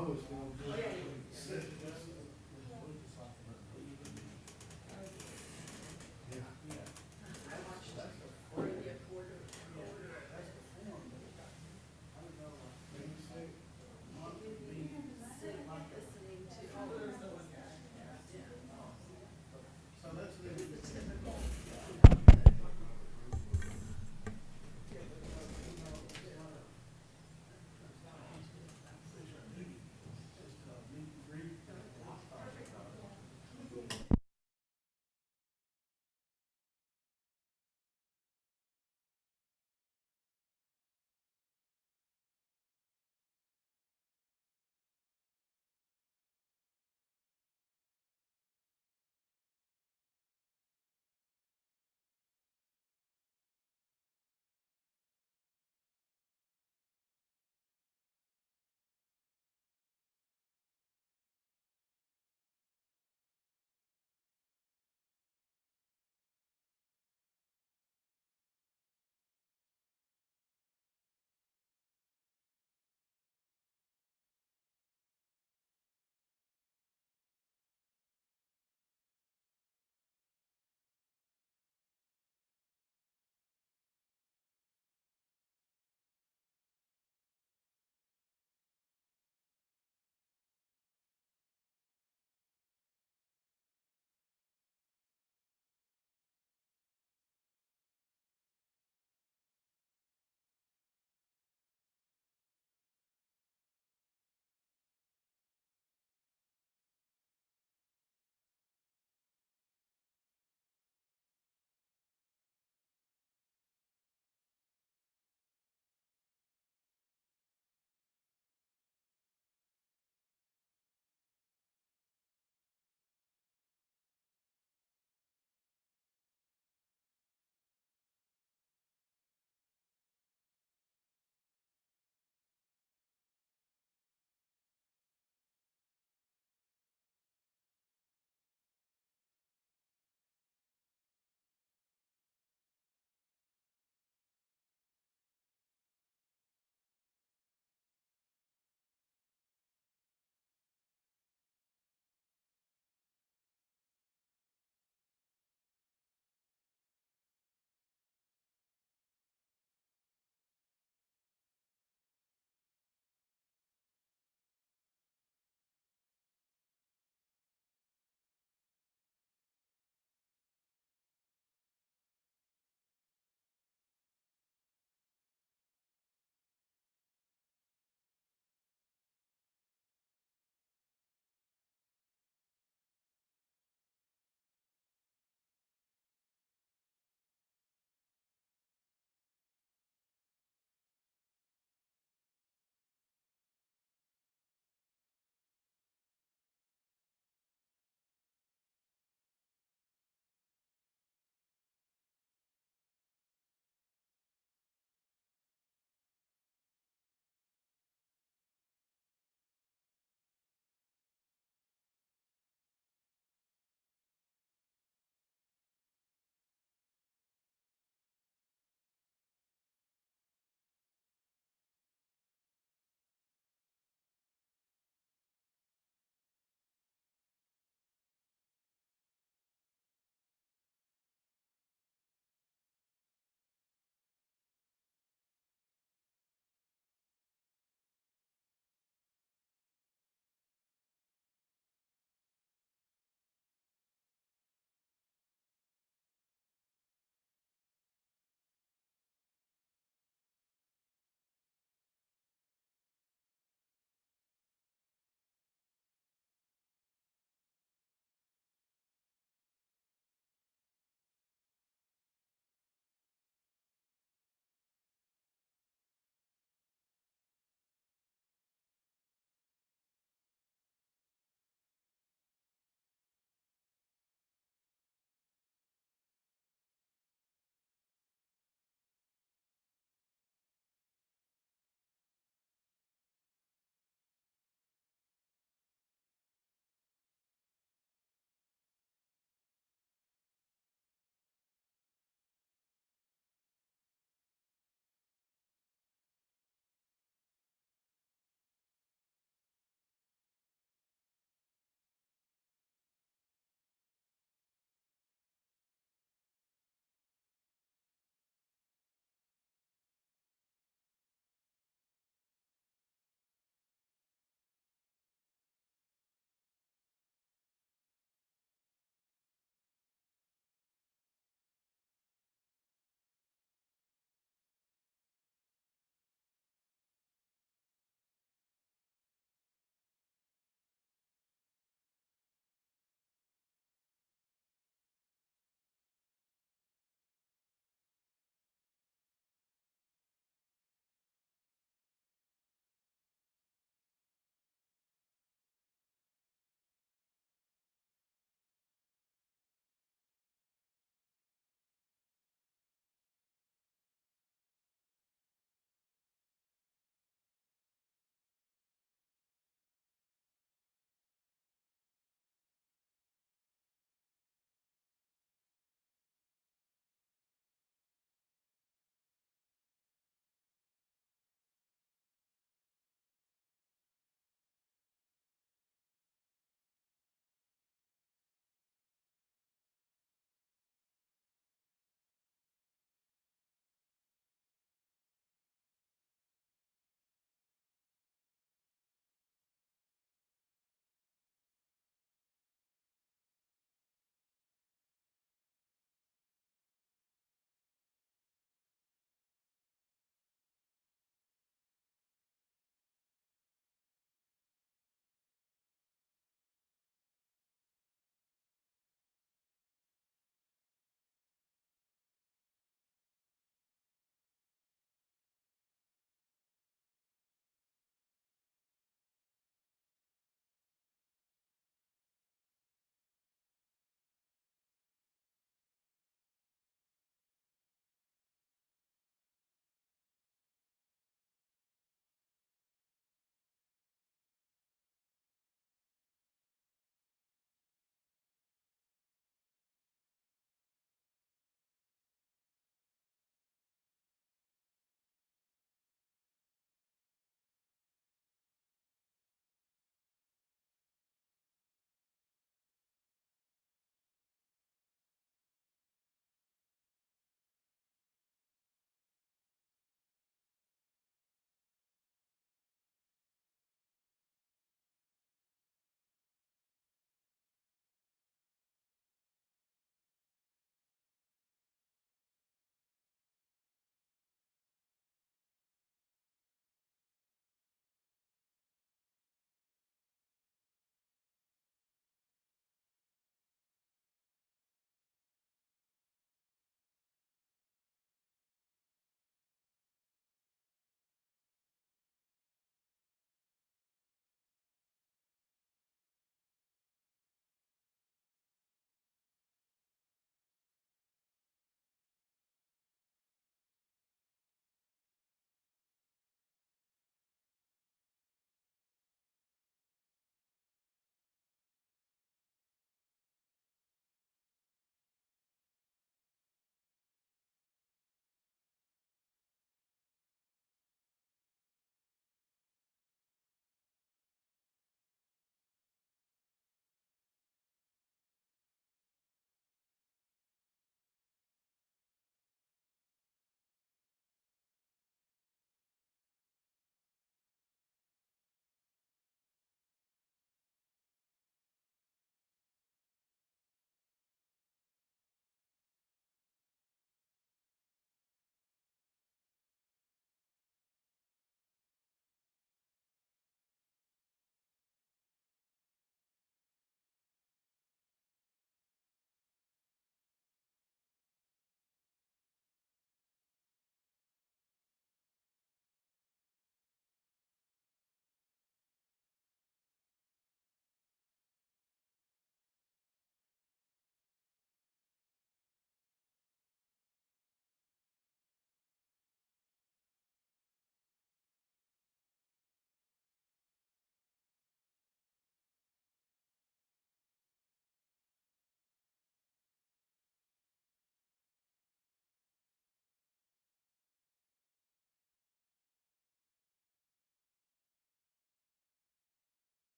was going to. I watched the radio quarter. Sitting listening to all of those. So that's the Typical. meet and greet.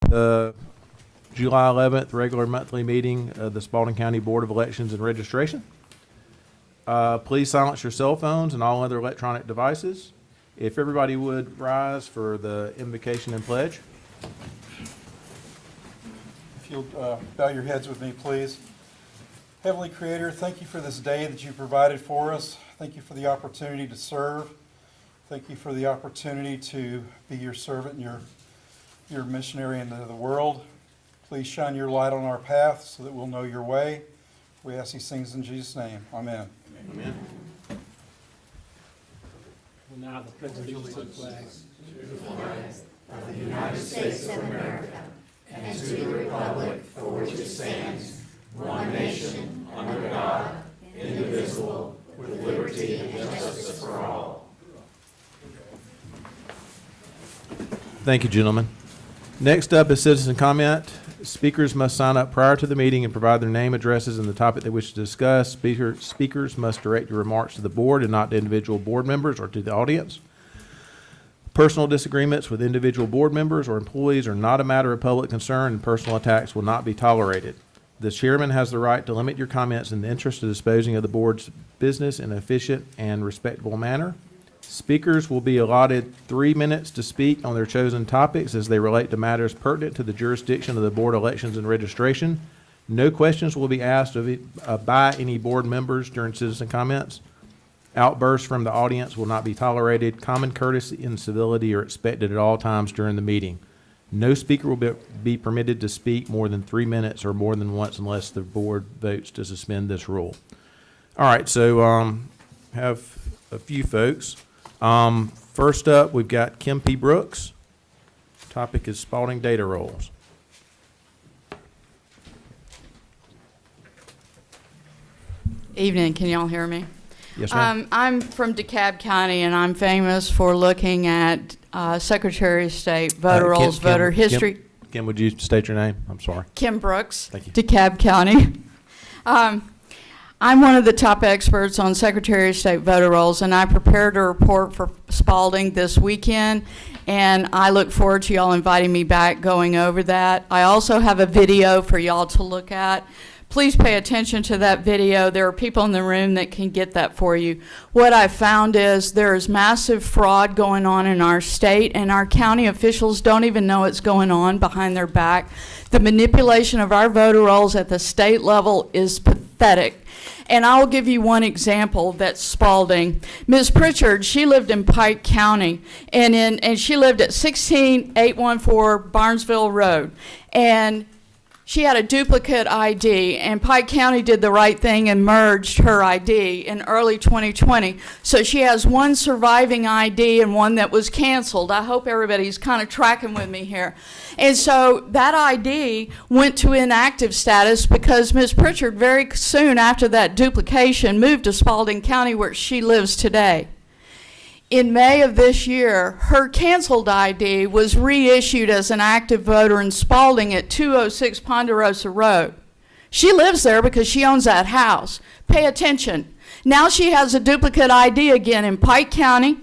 the July 11th regular monthly meeting of the Spalding County Board of Elections and Registration. Please silence your cell phones and all other electronic devices. If everybody would rise for the invocation and pledge. If you'll bow your heads with me, please. Heavenly Creator, thank you for this day that you provided for us. Thank you for the opportunity to serve. Thank you for the opportunity to be your servant and your missionary into the world. Please shine your light on our path so that we'll know your way. We ask these things in Jesus' name. Amen. Amen. Now the pledge of allegiance to the flag. Thank you, gentlemen. Next up is citizen comment. Speakers must sign up prior to the meeting and provide their name, addresses, and the topic they wish to discuss. Speakers must direct your remarks to the board and not to individual board members or to the audience. Personal disagreements with individual board members or employees are not a matter of public concern, and personal attacks will not be tolerated. The chairman has the right to limit your comments in the interest of disposing of the board's business in an efficient and respectable manner. Speakers will be allotted 3 minutes to speak on their chosen topics as they relate to matters pertinent to the jurisdiction of the Board of Elections and Registration. No questions will be asked by any board members during citizen comments. Outbursts from the audience will not be tolerated. Common courtesy and civility are expected at all times during the meeting. No speaker will be permitted to speak more than 3 minutes or more than once unless the board votes to suspend this rule. All right, so have a few folks. First up, we've got Kim P. Brooks. Topic is Spalding data rolls. Evening, can y'all hear me? Yes, ma'am. I'm from DeKalb County, and I'm famous for looking at Secretary of State voter rolls, voter history. Kim, would you state your name? I'm sorry. Kim Brooks, Thank you. DeKalb County. I'm one of the top experts on Secretary of State voter rolls, and I prepared a report for Spalding this weekend, and I look forward to y'all inviting me back going over that. I also have a video for y'all to look at. Please pay attention to that video. There are people in the room that can get that for you. What I found is there is massive fraud going on in our state, and our county officials don't even know it's going on behind their back. The manipulation of our voter rolls at the state level is pathetic. And I'll give you one example that's Spalding. Ms. Pritchard, she lived in Pike County, and she lived at 16814 Barnesville Road. And she had a duplicate ID, and Pike County did the right thing and merged her ID in early 2020. So she has one surviving ID and one that was canceled. I hope everybody's kind of tracking with me here. And so that ID went to inactive status because Ms. Pritchard very soon after that duplication moved to Spalding County where she lives today. In May of this year, her canceled ID was reissued as an active voter in Spalding at 206 Ponderosa Road. She lives there because she owns that house. Pay attention. Now she has a duplicate ID again in Pike County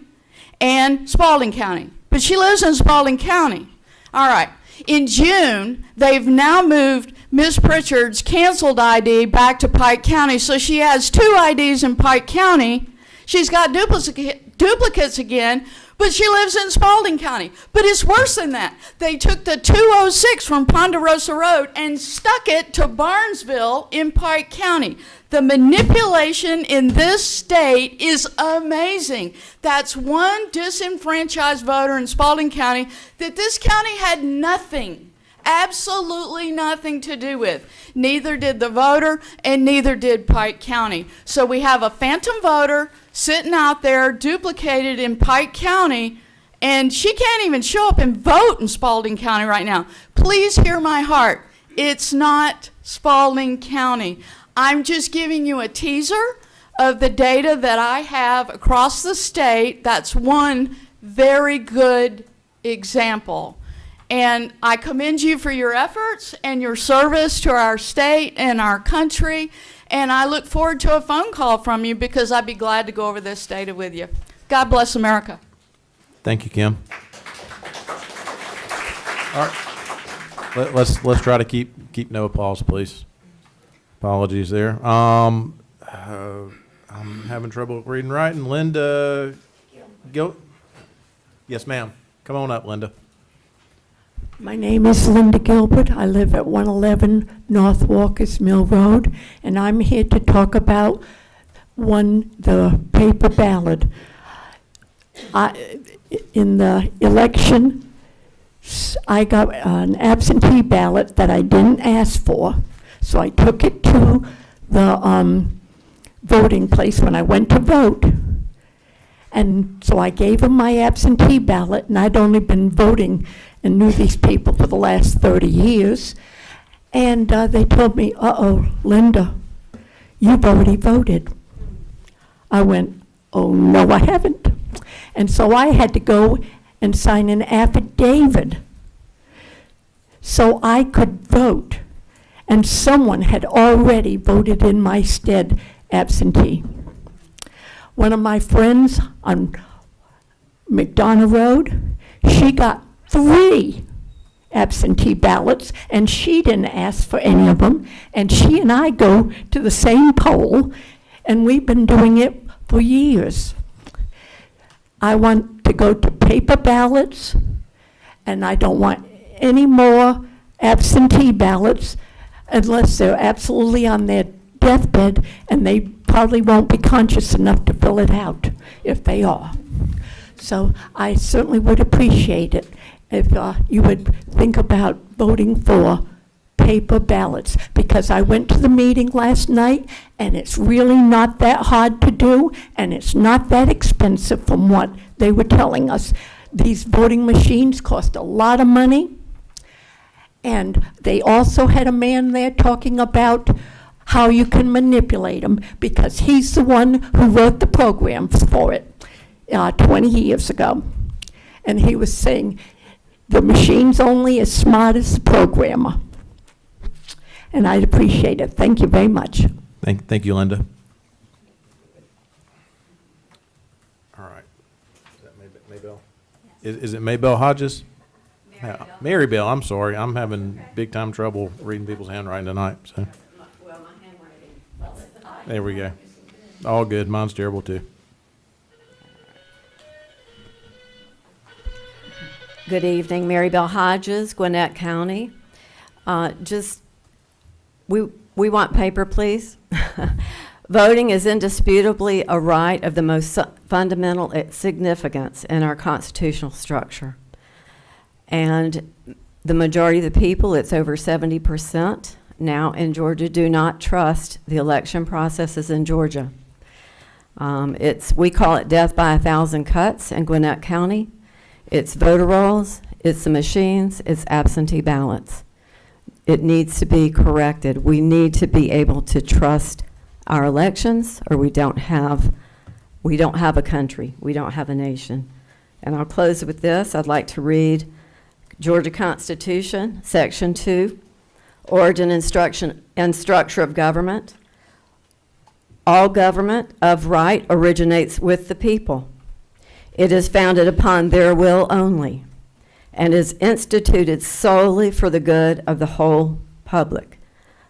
and Spalding County. But she lives in Spalding County. All right. In June, they've now moved Ms. Pritchard's canceled ID back to Pike County. So she has two IDs in Pike County. She's got duplicates again, but she lives in Spalding County. But it's worse than that. They took the 206 from Ponderosa Road and stuck it to Barnesville in Pike County. The manipulation in this state is amazing. That's one disenfranchised voter in Spalding County that this county had nothing, absolutely nothing to do with. Neither did the voter, and neither did Pike County. So we have a phantom voter sitting out there duplicated in Pike County, and she can't even show up and vote in Spalding County right now. Please hear my heart. It's not Spalding County. I'm just giving you a teaser of the data that I have across the state. That's one very good example. And I commend you for your efforts and your service to our state and our country. And I look forward to a phone call from you because I'd be glad to go over this data with you. God bless America. Thank you, Kim. All right. Let's try to keep no applause, please. Apologies there. I'm having trouble reading and writing. Linda, yes, ma'am. Come on up, Linda. My name is Linda Gilbert. I live at 111 North Walker's Mill Road, and I'm here to talk about the paper ballot. In the election, I got an absentee ballot that I didn't ask for, so I took it to the voting place when I went to vote. And so I gave them my absentee ballot, and I'd only been voting and knew these people for the last 30 years. And they told me, uh-oh, Linda, you've already voted. I went, oh, no, I haven't. And so I had to go and sign an affidavit so I could vote. And someone had already voted in my stead absentee. One of my friends on McDonough Road, she got 3 absentee ballots, and she didn't ask for any of them. And she and I go to the same poll, and we've been doing it for years. I want to go to paper ballots, and I don't want any more absentee ballots unless they're absolutely on their deathbed, and they probably won't be conscious enough to fill it out if they are. So I certainly would appreciate it if you would think about voting for paper ballots, because I went to the meeting last night, and it's really not that hard to do, and it's not that expensive from what they were telling us. These voting machines cost a lot of money, and they also had a man there talking about how you can manipulate them, because he's the one who wrote the programs for it 20 years ago. And he was saying the machine's only as smart as the programmer. And I'd appreciate it. Thank you very much. Thank you, Linda. All right. Is that Maybelle? Is it Maybelle Hodges? Marybelle, I'm sorry. I'm having big time trouble reading people's handwriting tonight, so. Well, my handwriting. There we go. All good. Mine's terrible too. Good evening, Marybelle Hodges, Gwinnett County. We want paper, please. Voting is indisputably a right of the most fundamental significance in our constitutional structure. And the majority of the people, it's over 70% now in Georgia, do not trust the election processes in Georgia. We call it death by 1,000 cuts in Gwinnett County. It's voter rolls, it's the machines, it's absentee ballots. It needs to be corrected. We need to be able to trust our elections, or we don't have a country, we don't have a nation. And I'll close with this. I'd like to read Georgia Constitution, Section 2, Origin and Structure of Government. All government of right originates with the people. It is founded upon their will only, and is instituted solely for the good of the whole public.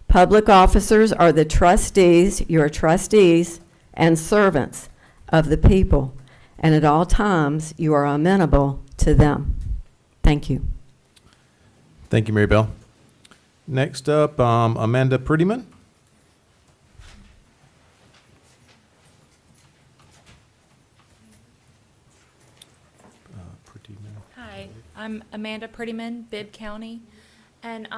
Public officers are the trustees, your trustees, and servants of the people, and at all times you are amenable to them. Thank you. Thank you, Marybelle. Next up, Amanda Prettyman. Hi, I'm Amanda Prettyman, Bibb County. And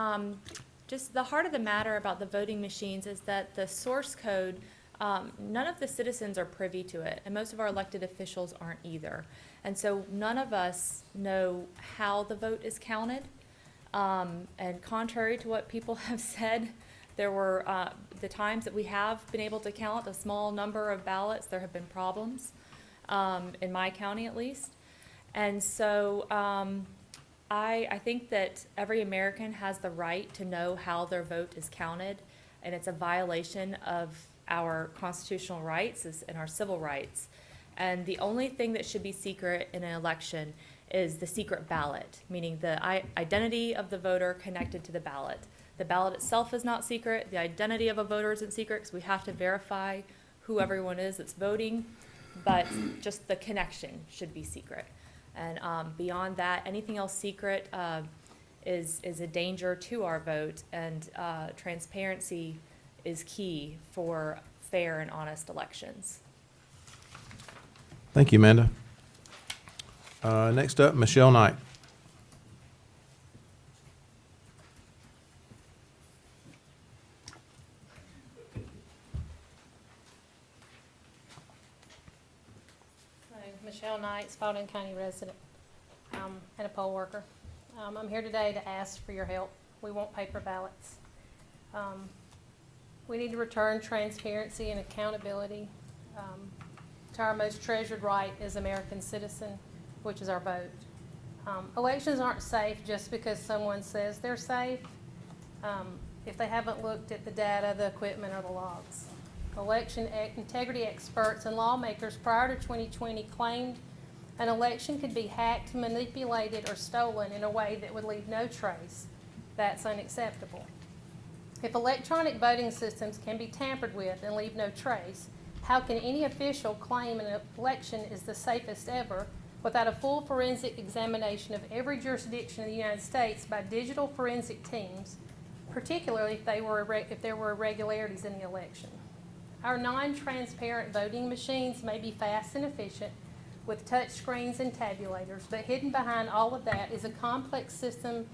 just the heart of the matter about the voting machines is that the source code, none of the citizens are privy to it, and most of our elected officials aren't either. And so none of us know how the vote is counted. And contrary to what people have said, there were the times that we have been able to count a small number of ballots, there have been problems, in my county at least. And so I think that every American has the right to know how their vote is counted, and it's a violation of our constitutional rights and our civil rights. And the only thing that should be secret in an election is the secret ballot, meaning the identity of the voter connected to the ballot. The ballot itself is not secret. The identity of a voter isn't secret because we have to verify who everyone is that's voting, but just the connection should be secret. And beyond that, anything else secret is a danger to our vote, and transparency is key for fair and honest elections. Thank you, Amanda. Next up, Michelle Knight. Michelle Knight, Spalding County resident, and a poll worker. I'm here today to ask for your help. We want paper ballots. We need to return transparency and accountability to our most treasured right as American citizen, which is our vote. Elections aren't safe just because someone says they're safe if they haven't looked at the data, the equipment, or the logs. Election integrity experts and lawmakers prior to 2020 claimed an election could be hacked, manipulated, or stolen in a way that would leave no trace. That's unacceptable. If electronic voting systems can be tampered with and leave no trace, how can any official claim an election is the safest ever without a full forensic examination of every jurisdiction in the United States by digital forensic teams, particularly if there were irregularities in the election? Our non-transparent voting machines may be fast and efficient with touch screens and tabulators, but hidden behind all of that is a complex system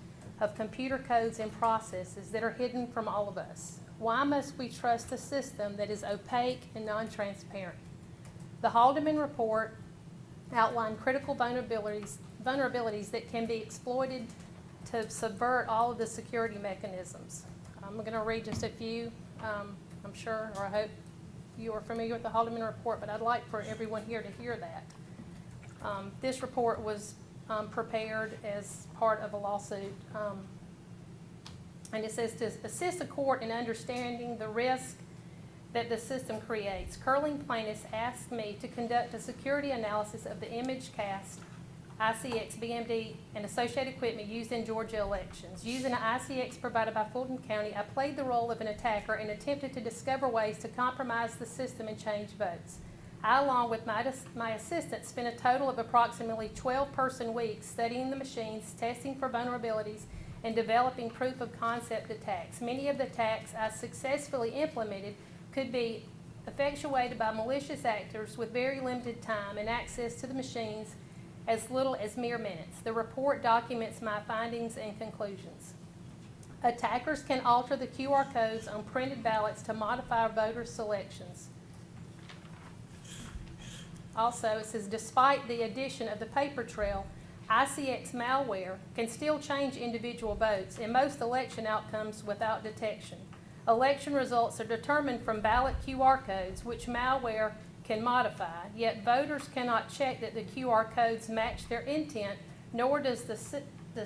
of computer codes and processes that are hidden from all of us. Why must we trust a system that is opaque and non-transparent? The Haldeman report outlined critical vulnerabilities that can be exploited to subvert all of the security mechanisms. I'm going to read just a few. I'm sure, or I hope you are familiar with the Haldeman report, but I'd like for everyone here to hear that. This report was prepared as part of a lawsuit, and it says to assist the court in understanding the risk that the system creates. Curling plaintiffs asked me to conduct a security analysis of the image cast, ICX, BMD, and associated equipment used in Georgia elections. Using an ICX provided by Spalding County, I played the role of an attacker and attempted to discover ways to compromise the system and change votes. I, along with my assistant, spent a total of approximately 12 person weeks studying the machines, testing for vulnerabilities, and developing proof of concept attacks. Many of the attacks I successfully implemented could be effectuated by malicious actors with very limited time and access to the machines as little as mere minutes. The report documents my findings and conclusions. Attackers can alter the QR codes on printed ballots to modify voter selections. Also, it says, despite the addition of the paper trail, ICX malware can still change individual votes in most election outcomes without detection. Election results are determined from ballot QR codes, which malware can modify, yet voters cannot check that the QR codes match their intent, nor does the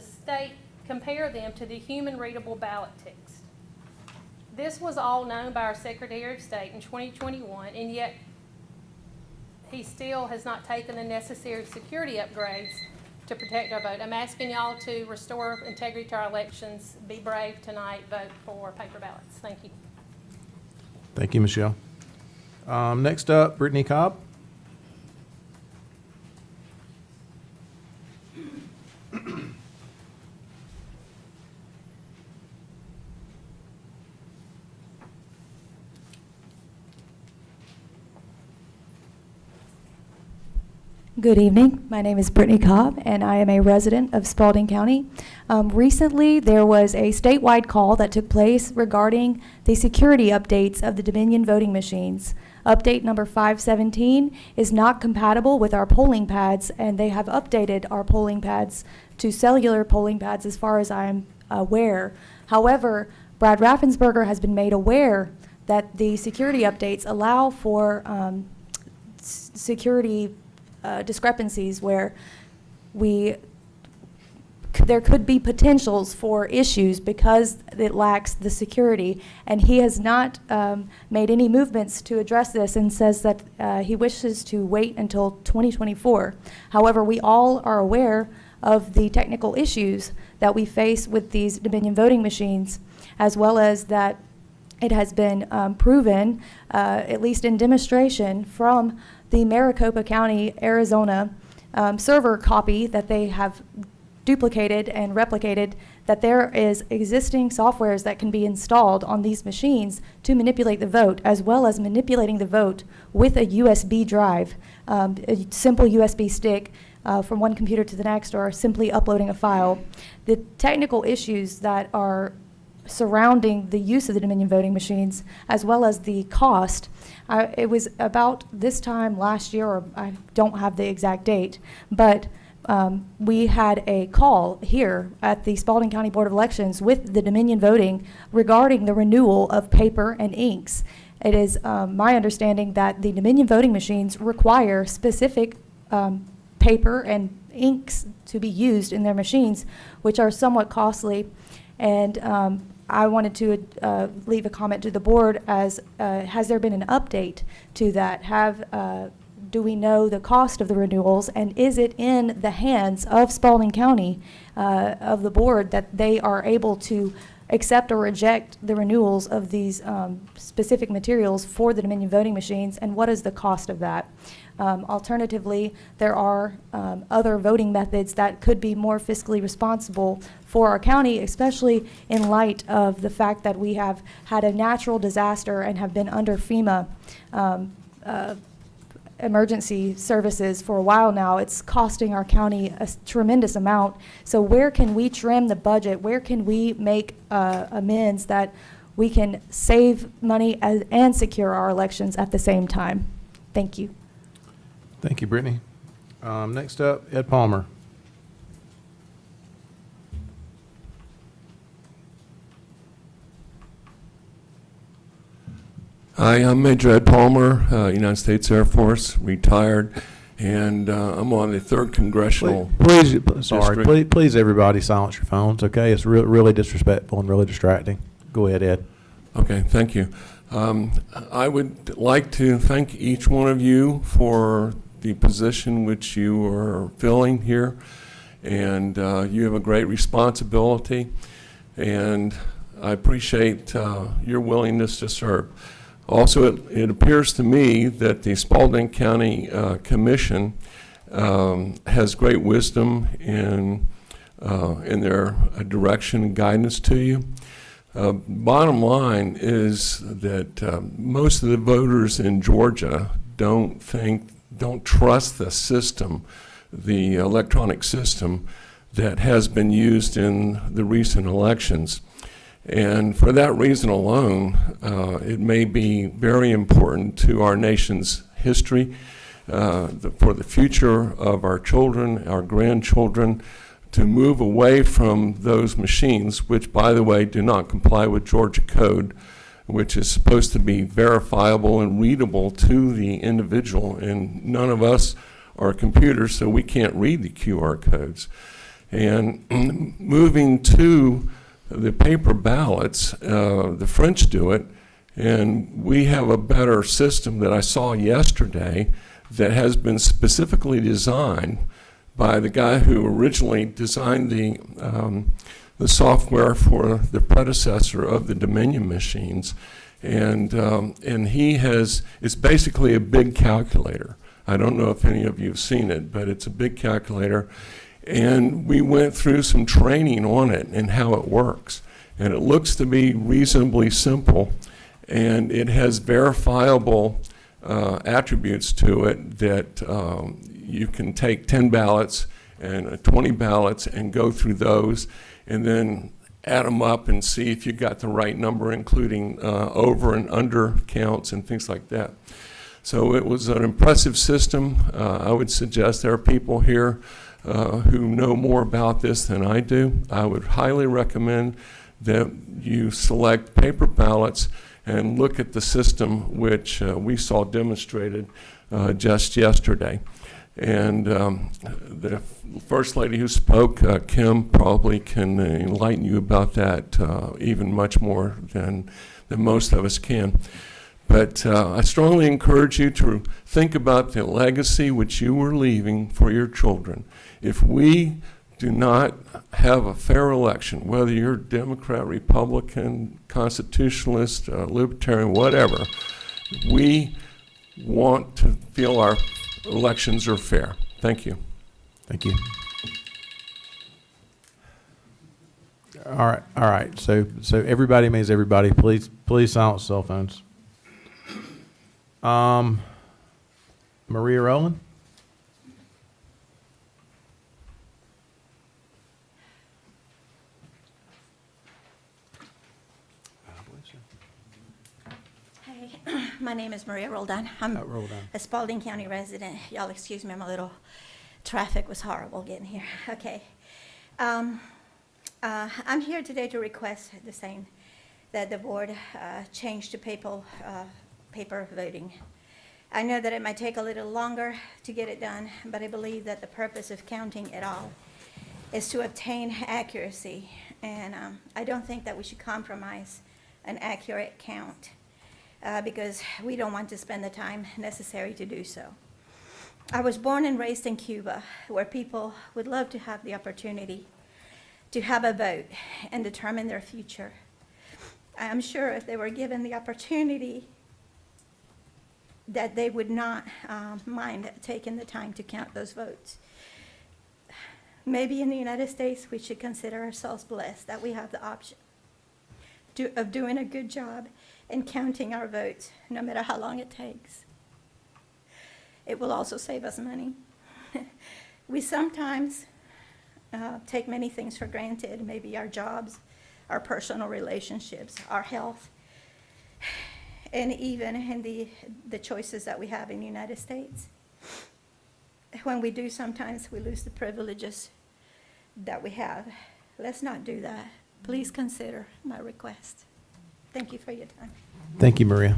state compare them to the human readable ballot text. This was all known by our Secretary of State in 2021, and yet he still has not taken the necessary security upgrades to protect our vote. I'm asking y'all to restore integrity to our elections. Be brave tonight. Vote for paper ballots. Thank you. Thank you, Michelle. Next up, Brittany Cobb. Good evening. My name is Brittany Cobb, and I am a resident of Spalding County. Recently, there was a statewide call that took place regarding the security updates of the Dominion voting machines. Update number 517 is not compatible with our polling pads, and they have updated our polling pads to cellular polling pads as far as I'm aware. However, Brad Raffensperger has been made aware that the security updates allow for security discrepancies where we there could be potentials for issues because it lacks the security. And he has not made any movements to address this and says that he wishes to wait until 2024. However, we all are aware of the technical issues that we face with these Dominion voting machines, as well as that it has been proven, at least in demonstration, from the Maricopa County, Arizona server copy that they have duplicated and replicated, that there is existing softwares that can be installed on these machines to manipulate the vote, as well as manipulating the vote with a USB drive, a simple USB stick from one computer to the next, or simply uploading a file. The technical issues that are surrounding the use of the Dominion voting machines, as well as the cost. It was about this time last year, or I don't have the exact date, but we had a call here at the Spalding County Board of Elections with the Dominion voting regarding the renewal of paper and inks. It is my understanding that the Dominion voting machines require specific paper and inks to be used in their machines, which are somewhat costly. And I wanted to leave a comment to the board as, has there been an update to that? Do we know the cost of the renewals, and is it in the hands of Spalding County, of the board, that they are able to accept or reject the renewals of these specific materials for the Dominion voting machines, and what is the cost of that? Alternatively, there are other voting methods that could be more fiscally responsible for our county, especially in light of the fact that we have had a natural disaster and have been under FEMA emergency services for a while now. It's costing our county a tremendous amount. So where can we trim the budget? Where can we make amends that we can save money and secure our elections at the same time? Thank you. Thank you, Brittany. Next up, Ed Palmer. Hi, I'm Major Ed Palmer, United States Air Force, retired, and I'm on the 3rd Congressional Please, everybody silence your phones, okay? It's really disrespectful and really distracting. Go ahead, Ed. Okay, thank you. I would like to thank each one of you for the position which you are filling here, and you have a great responsibility, and I appreciate your willingness to serve. Also, it appears to me that the Spalding County Commission has great wisdom in their direction and guidance to you. Bottom line is that most of the voters in Georgia don't trust the system, the electronic system that has been used in the recent elections. And for that reason alone, it may be very important to our nation's history, for the future of our children, our grandchildren, to move away from those machines, which, by the way, do not comply with Georgia code, which is supposed to be verifiable and readable to the individual. And none of us are computers, so we can't read the QR codes. And moving to the paper ballots, the French do it, and we have a better system that I saw yesterday that has been specifically designed by the guy who originally designed the software for the predecessor of the Dominion machines, and it's basically a big calculator. I don't know if any of you have seen it, but it's a big calculator. And we went through some training on it and how it works. And it looks to be reasonably simple, and it has verifiable attributes to it that you can take 10 ballots and 20 ballots and go through those and then add them up and see if you got the right number, including over and under counts and things like that. So it was an impressive system. I would suggest there are people here who know more about this than I do. I would highly recommend that you select paper ballots and look at the system which we saw demonstrated just yesterday. And the First Lady who spoke, Kim, probably can enlighten you about that even much more than most of us can. But I strongly encourage you to think about the legacy which you were leaving for your children. If we do not have a fair election, whether you're Democrat, Republican, Constitutionalist, Libertarian, whatever, we want to feel our elections are fair. Thank you. Thank you. All right. So everybody means everybody. Please silence cell phones. Maria Rowland? Hey, my name is Maria Roldan. I'm a Spalding County resident. Y'all excuse me, traffic was horrible getting here. Okay. I'm here today to request the same, that the board change to paper voting. I know that it might take a little longer to get it done, but I believe that the purpose of counting it all is to obtain accuracy. And I don't think that we should compromise an accurate count because we don't want to spend the time necessary to do so. I was born and raised in Cuba, where people would love to have the opportunity to have a vote and determine their future. I am sure if they were given the opportunity that they would not mind taking the time to count those votes. Maybe in the United States, we should consider ourselves blessed that we have the option of doing a good job in counting our votes, no matter how long it takes. It will also save us money. We sometimes take many things for granted, maybe our jobs, our personal relationships, our health, and even in the choices that we have in the United States. When we do, sometimes we lose the privileges that we have. Let's not do that. Please consider my request. Thank you for your time. Thank you, Maria.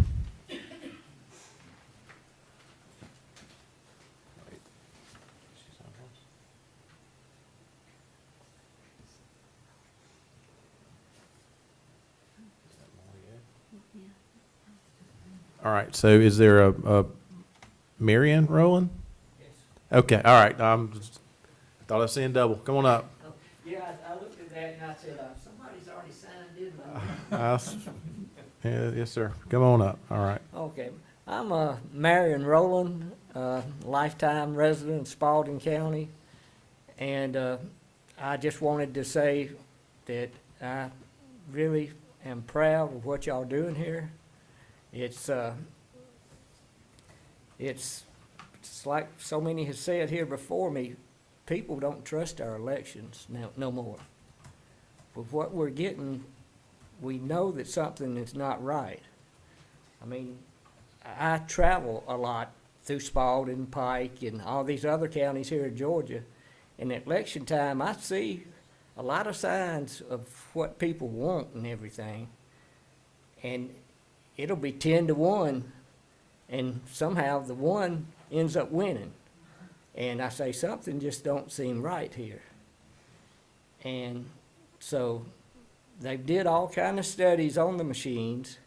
All right, so is there a Marion Rowland? Yes. Okay, all right. Thought I was seeing double. Come on up. Yeah, I looked at that and I said, somebody's already signed in. Yes, sir. Come on up. All right. Okay. I'm Marion Rowland, lifetime resident of Spalding County. And I just wanted to say that I really am proud of what y'all doing here. It's like so many have said here before me, people don't trust our elections now, no more. With what we're getting, we know that something is not right. I mean, I travel a lot through Spalding, Pike, and all these other counties here in Georgia, and at election time, I see a lot of signs of what people want and everything, and it'll be 10-1, and somehow the one ends up winning. And I say, something just don't seem right here. And so they did all kind of studies on the machines.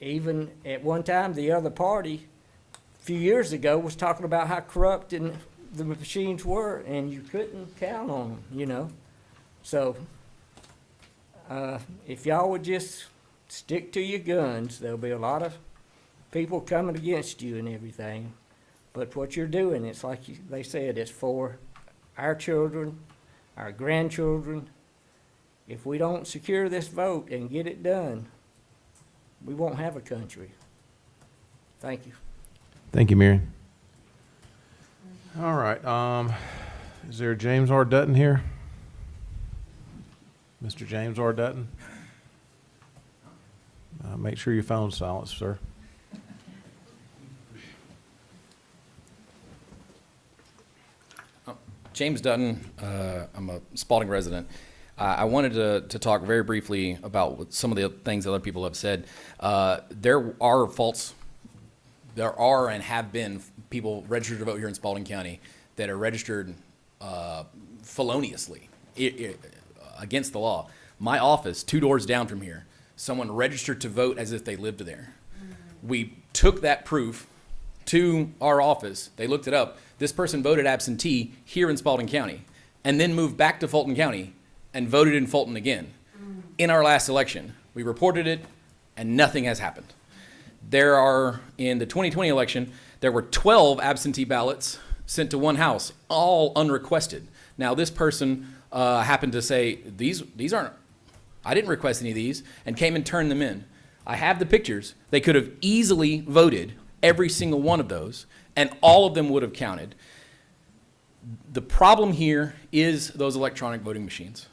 Even at one time, the other party, a few years ago, was talking about how corrupt the machines were, and you couldn't count on them, you know. So if y'all would just stick to your guns, there'll be a lot of people coming against you and everything. But what you're doing, it's like they said, it's for our children, our grandchildren. If we don't secure this vote and get it done, we won't have a country. Thank you. Thank you, Marion. All right. Is there James R. Dutton here? Mr. James R. Dutton? Make sure your phone's silenced, sir. James Dutton, I'm a Spalding resident. I wanted to talk very briefly about some of the things other people have said. There are and have been people registered to vote here in Spalding County that are registered feloniously against the law. My office, 2 doors down from here, someone registered to vote as if they lived there. We took that proof to our office. They looked it up. This person voted absentee here in Spalding County and then moved back to Fulton County and voted in Fulton again in our last election. We reported it and nothing has happened. There are, in the 2020 election, there were 12 absentee ballots sent to one house, all unrequested. Now, this person happened to say, these aren't, I didn't request any of these, and came and turned them in. I have the pictures. They could have easily voted every single one of those, and all of them would have counted. The problem here is those electronic voting machines,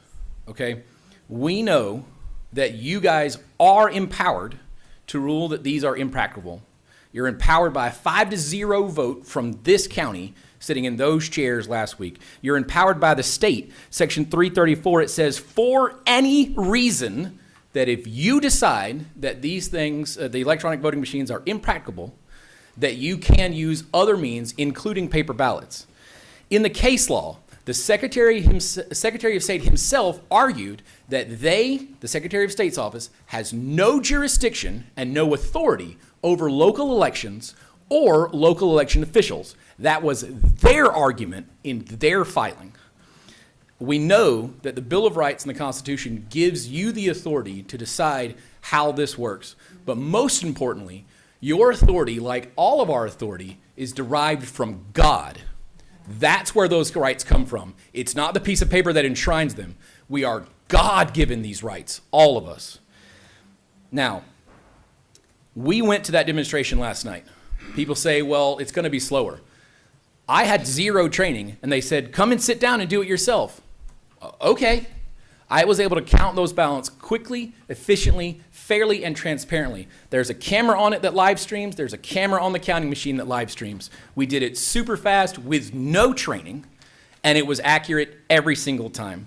okay? We know that you guys are empowered to rule that these are impracticable. You're empowered by a 5-0 vote from this county sitting in those chairs last week. You're empowered by the state. Section 334, it says, for any reason, that if you decide that these things, the electronic voting machines are impracticable, that you can use other means, including paper ballots. In the case law, the Secretary of State himself argued that the Secretary of State's office, has no jurisdiction and no authority over local elections or local election officials. That was their argument in their filing. We know that the Bill of Rights and the Constitution gives you the authority to decide how this works. But most importantly, your authority, like all of our authority, is derived from God. That's where those rights come from. It's not the piece of paper that enshrines them. We are God-given these rights, all of us. Now, we went to that demonstration last night. People say, well, it's going to be slower. I had 0 training, and they said, come and sit down and do it yourself. Okay. I was able to count those ballots quickly, efficiently, fairly, and transparently. There's a camera on it that live streams. There's a camera on the counting machine that live streams. We did it super fast with no training, and it was accurate every single time.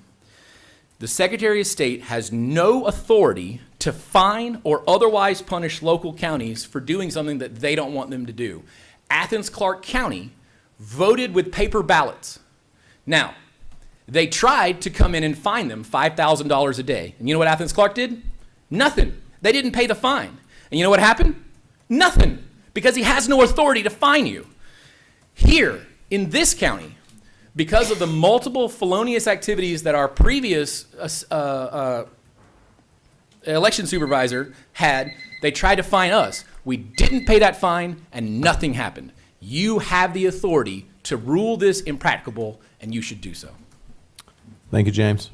The Secretary of State has no authority to fine or otherwise punish local counties for doing something that they don't want them to do. Athens-Clarke County voted with paper ballots. Now, they tried to come in and fine them $5,000 a day. And you know what Athens-Clarke did? Nothing. They didn't pay the fine. And you know what happened? Nothing. Because he has no authority to fine you. Here, in this county, because of the multiple felonious activities that our previous election supervisor had, they tried to fine us. We didn't pay that fine, and nothing happened. You have the authority to rule this impracticable, and you should do so. Thank you, James.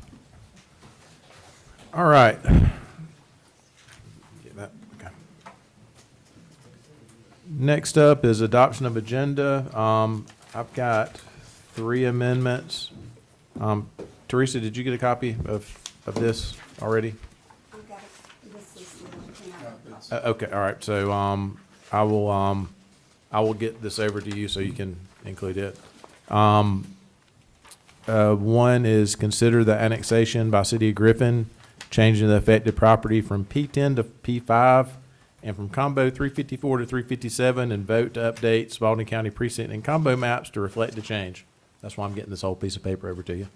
All right. Get that. Okay. Next up is adoption of agenda. I've got 3 amendments. Teresa, did you get a copy of this already? Okay, all right. So I will get this over to you so you can include it. One is consider the annexation by City of Griffin, changing the affected property from P10 to P5 and from Combo 354 to 357, and vote to update Spalding County precinct and combo maps to reflect the change. That's why I'm getting this whole piece of paper over to you.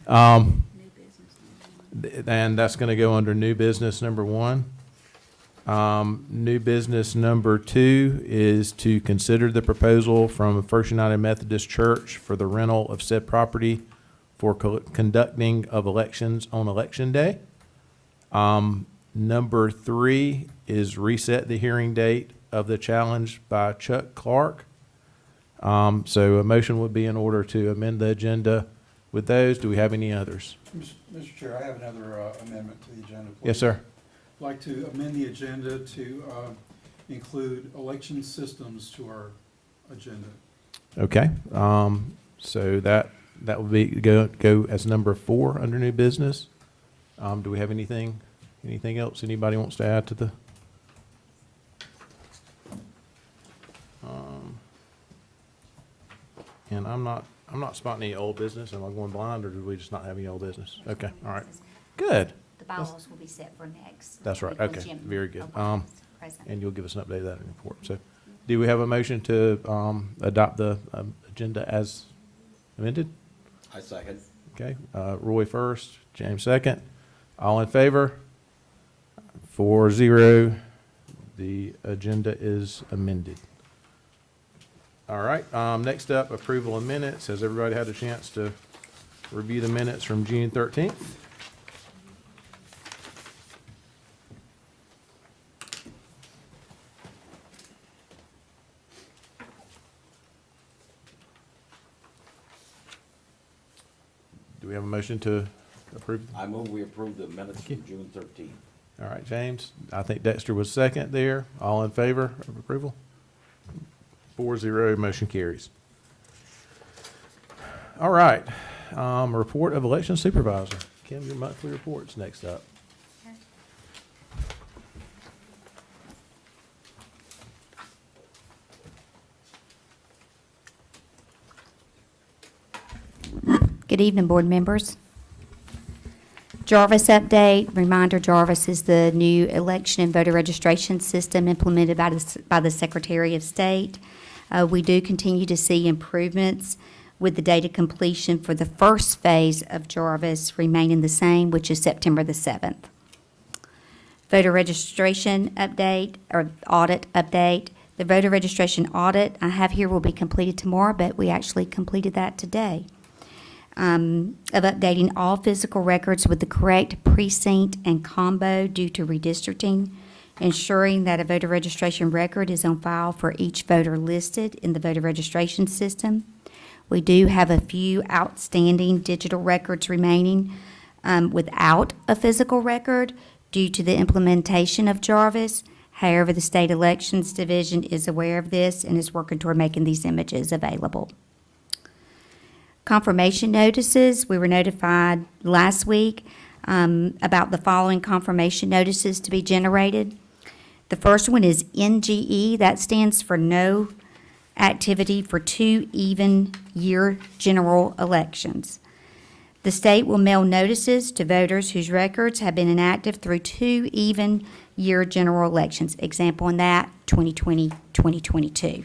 And that's going to go under new business number 1. New business number 2 is to consider the proposal from First United Methodist Church for the rental of said property for conducting of elections on election day. Number 3 is reset the hearing date of the challenge by Chuck Clark. So a motion would be in order to amend the agenda with those. Do we have any others? Mr. Chair, I have another amendment to the agenda, please. Yes, sir. I'd like to amend the agenda to include election systems to our agenda. Okay. So that would be go as number 4 under new business. Do we have anything else anybody wants to add to the? And I'm not spotting any old business. Am I going blind, or did we just not have any old business? Okay. All right. Good. The bylaws will be set for next. That's right. week when Okay. Jim Very good. O'Brien is present. And you'll give us an update of that in the report. So, Do we have a motion to adopt the agenda as amended? I second. Okay, Roy first, James second. All in favor? 4-0. The agenda is amended. All right, next up, approval of minutes. Has everybody had a chance to review the minutes from June 13th? Do we have a motion to approve? I move we approve the minutes from June 13th. All right, James. I think Dexter was second there. All in favor of approval? 4-0, motion carries. All right, report of election supervisor. Kim, your monthly report's next up. Good evening, board members. Jarvis update. Reminder, Jarvis is the new election and voter registration system implemented by the Secretary of State. We do continue to see improvements with the data completion for the first phase of Jarvis remaining the same, which is September the 7th. Voter registration update, or audit update. The voter registration audit I have here will be completed tomorrow, but we actually completed that today. Of updating all physical records with the correct precinct and combo due to redistricting, ensuring that a voter registration record is on file for each voter listed in the voter registration system. We do have a few outstanding digital records remaining without a physical record due to the implementation of Jarvis. However, the State Elections Division is aware of this and is working toward making these images available. Confirmation notices. We were notified last week about the following confirmation notices to be generated. The first one is NGE. That stands for no activity for 2 even year general elections. The state will mail notices to voters whose records have been inactive through 2 even year general elections. Example in that, 2020, 2022.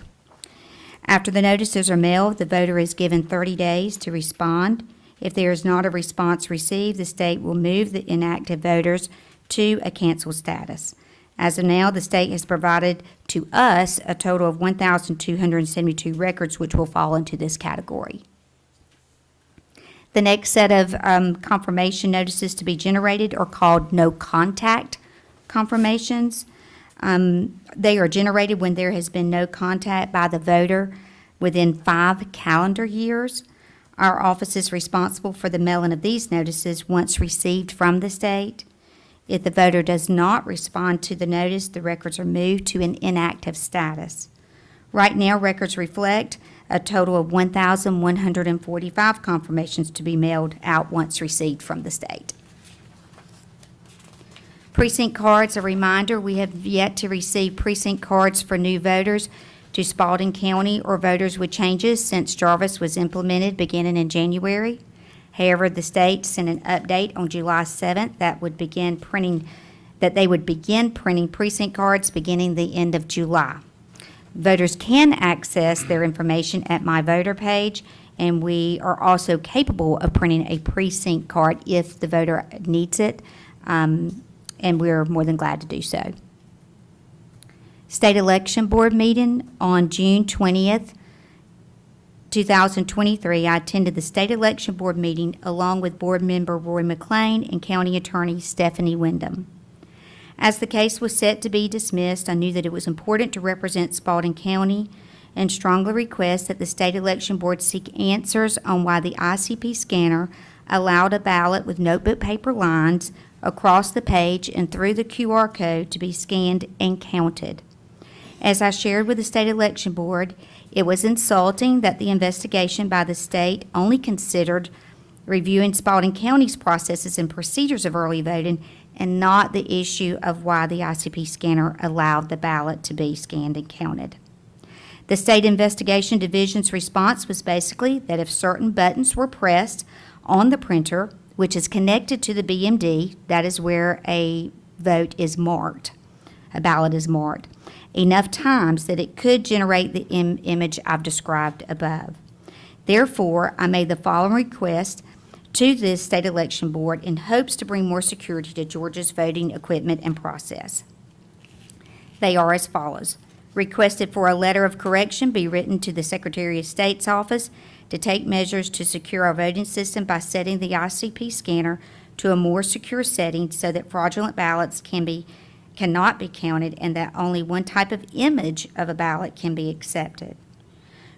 After the notices are mailed, the voter is given 30 days to respond. If there is not a response received, the state will move the inactive voters to a cancel status. As of now, the state has provided to us a total of 1,272 records, which will fall into this category. The next set of confirmation notices to be generated are called no contact confirmations. They are generated when there has been no contact by the voter within 5 calendar years. Our office is responsible for the mailing of these notices once received from the state. If the voter does not respond to the notice, the records are moved to an inactive status. Right now, records reflect a total of 1,145 confirmations to be mailed out once received from the state. Precinct cards, a reminder, we have yet to receive precinct cards for new voters to Spalding County or voters with changes since Jarvis was implemented beginning in January. However, the state sent an update on July 7th that they would begin printing precinct cards beginning the end of July. Voters can access their information at My Voter page, and we are also capable of printing a precinct card if the voter needs it. And we're more than glad to do so. State Election Board meeting on June 20th, 2023. I attended the State Election Board meeting along with Board Member Roy McLean and County Attorney Stephanie Wyndham. As the case was set to be dismissed, I knew that it was important to represent Spalding County and strongly request that the State Election Board seek answers on why the ICP scanner allowed a ballot with notebook paper lines across the page and through the QR code to be scanned and counted. As I shared with the State Election Board, it was insulting that the investigation by the state only considered reviewing Spalding County's processes and procedures of early voting and not the issue of why the ICP scanner allowed the ballot to be scanned and counted. The State Investigation Division's response was basically that if certain buttons were pressed on the printer, which is connected to the BMD, that is where a vote is marked, a ballot is marked, enough times that it could generate the image I've described above. Therefore, I made the following request to this state election board in hopes to bring more security to Georgia's voting equipment and process. They are as follows. Requested for a letter of correction be written to the Secretary of State's office to take measures to secure our voting system by setting the ICP scanner to a more secure setting so that fraudulent ballots cannot be counted and that only one type of image of a ballot can be accepted.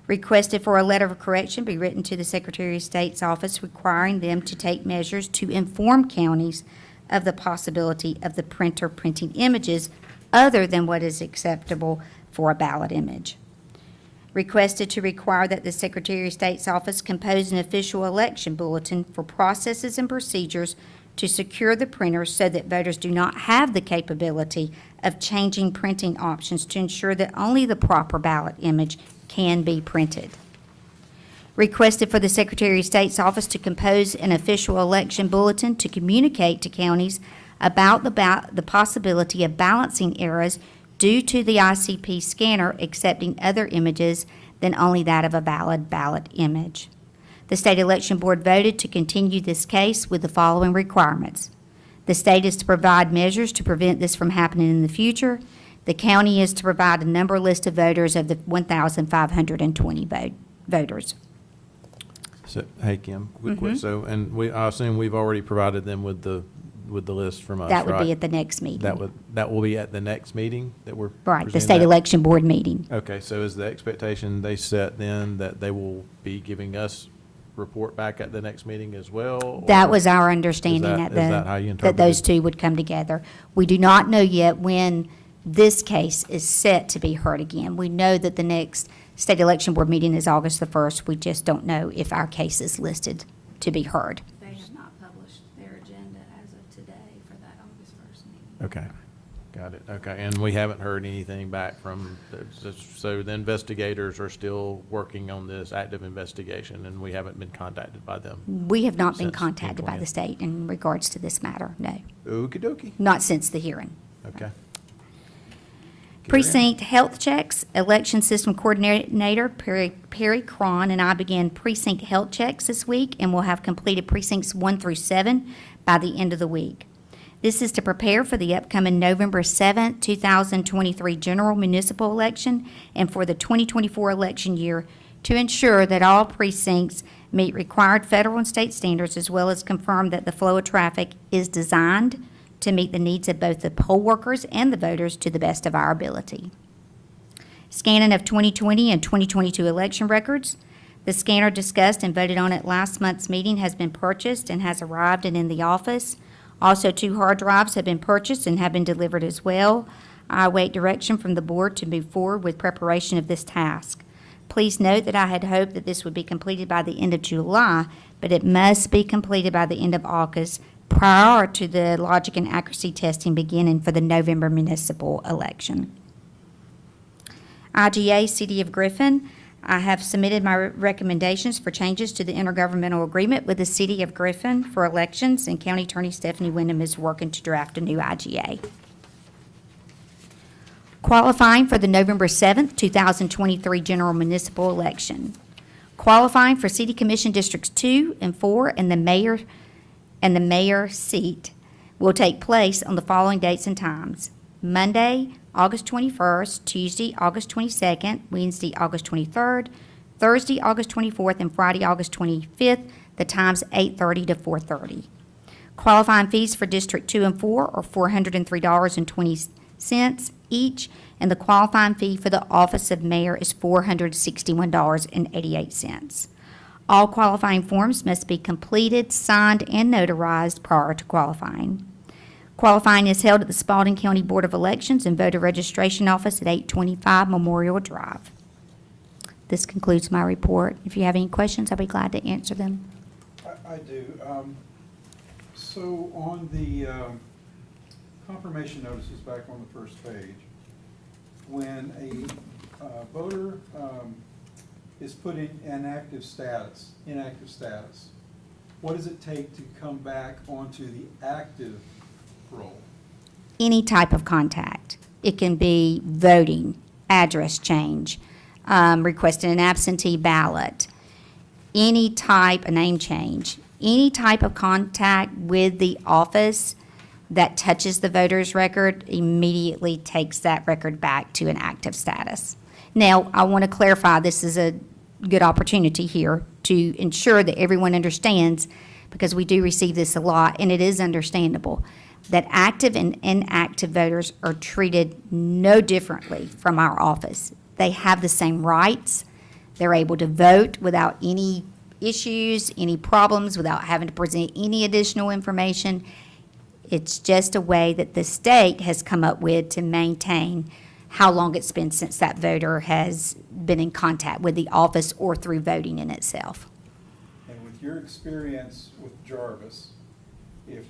Requested for a letter of correction be written to the Secretary of State's office requiring them to take measures to inform counties of the possibility of the printer printing images other than what is acceptable for a ballot image. Requested to require that the Secretary of State's office compose an official election bulletin for processes and procedures to secure the printers so that voters do not have the capability of changing printing options to ensure that only the proper ballot image can be printed. Requested for the Secretary of State's office to compose an official election bulletin to communicate to counties about the possibility of balancing errors due to the ICP scanner accepting other images than only that of a valid ballot image. The State Election Board voted to continue this case with the following requirements. The state is to provide measures to prevent this from happening in the future. The county is to provide a number list of voters of the 1,520 voters. So, hey, Kim, quick question. So, and I assume we've already provided them with the list from us, That would right? be at the next meeting. That will be at the next meeting that we're Right, the presenting State that? Election Board meeting. Okay, so is the expectation they set then that they will be giving us report back at the next meeting as well? That or was our understanding is that how you that interpreted those it? two would come together. We do not know yet when this case is set to be heard again. We know that the next State Election Board meeting is August the 1st. We just don't know if our case is listed to be heard. They have not published their agenda as of today for that August 1st meeting. Okay, got it, okay, and we haven't heard anything back from, so the investigators are still working on this active investigation, and we haven't been contacted by them? We have not been Since contacted by June the state in regards to this matter, no. Okey dokey, Not since the hearing. okay. Precinct health checks, election system coordinator Perry Cron and I began precinct health checks this week and will have completed precincts 1 through 7 by the end of the week. This is to prepare for the upcoming November 7th, 2023 general municipal election and for the 2024 election year to ensure that all precincts meet required federal and state standards as well as confirm that the flow of traffic is designed to meet the needs of both the poll workers and the voters to the best of our ability. Scanning of 2020 and 2022 election records. The scanner discussed and voted on at last month's meeting has been purchased and has arrived and in the office. Also, 2 hard drives have been purchased and have been delivered as well. I await direction from the board to move forward with preparation of this task. Please note that I had hoped that this would be completed by the end of July, but it must be completed by the end of August prior to the logic and accuracy testing beginning for the November municipal election. IGA, City of Griffin, I have submitted my recommendations for changes to the intergovernmental agreement with the City of Griffin for elections, and County Attorney Stephanie Wyndham is working to draft a new IGA. Qualifying for the November 7th, 2023 general municipal election. Qualifying for City Commission Districts 2 and 4 and the mayor seat will take place on the following dates and times. Monday, August 21st, Tuesday, August 22nd, Wednesday, August 23rd, Thursday, August 24th, and Friday, August 25th. The times 8:30 to 4:30. Qualifying fees for District 2 and 4 are $403.20 each, and the qualifying fee for the office of mayor is $461.88. All qualifying forms must be completed, signed, and notarized prior to qualifying. Qualifying is held at the Spalding County Board of Elections and Voter Registration Office at 825 Memorial Drive. This concludes my report. If you have any questions, I'll be glad to answer them. I do. So on the confirmation notices back on the first page, when a voter is put in inactive status, what does it take to come back onto the active roll? Any type of contact. It can be voting, address change, requesting an absentee ballot, any type, a name change, any type of contact with the office that touches the voter's record immediately takes that record back to an active status. Now, I want to clarify, this is a good opportunity here to ensure that everyone understands, because we do receive this a lot, and it is understandable, that active and inactive voters are treated no differently from our office. They have the same rights. They're able to vote without any issues, any problems, without having to present any additional information. It's just a way that the state has come up with to maintain how long it's been since that voter has been in contact with the office or through voting in itself. And with your experience with Jarvis, if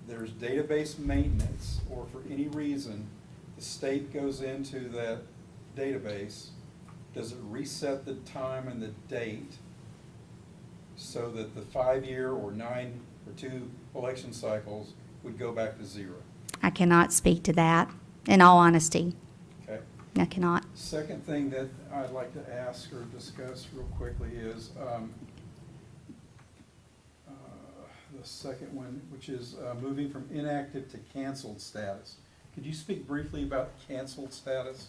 there's database maintenance or for any reason the state goes into that database, does it reset the time and the date so that the 5-year or 9 or 2 election cycles would go back to 0? I cannot speak to that, in all honesty. Okay. I cannot. Second thing that I'd like to ask or discuss real quickly is the second one, which is moving from inactive to canceled status. Could you speak briefly about canceled status?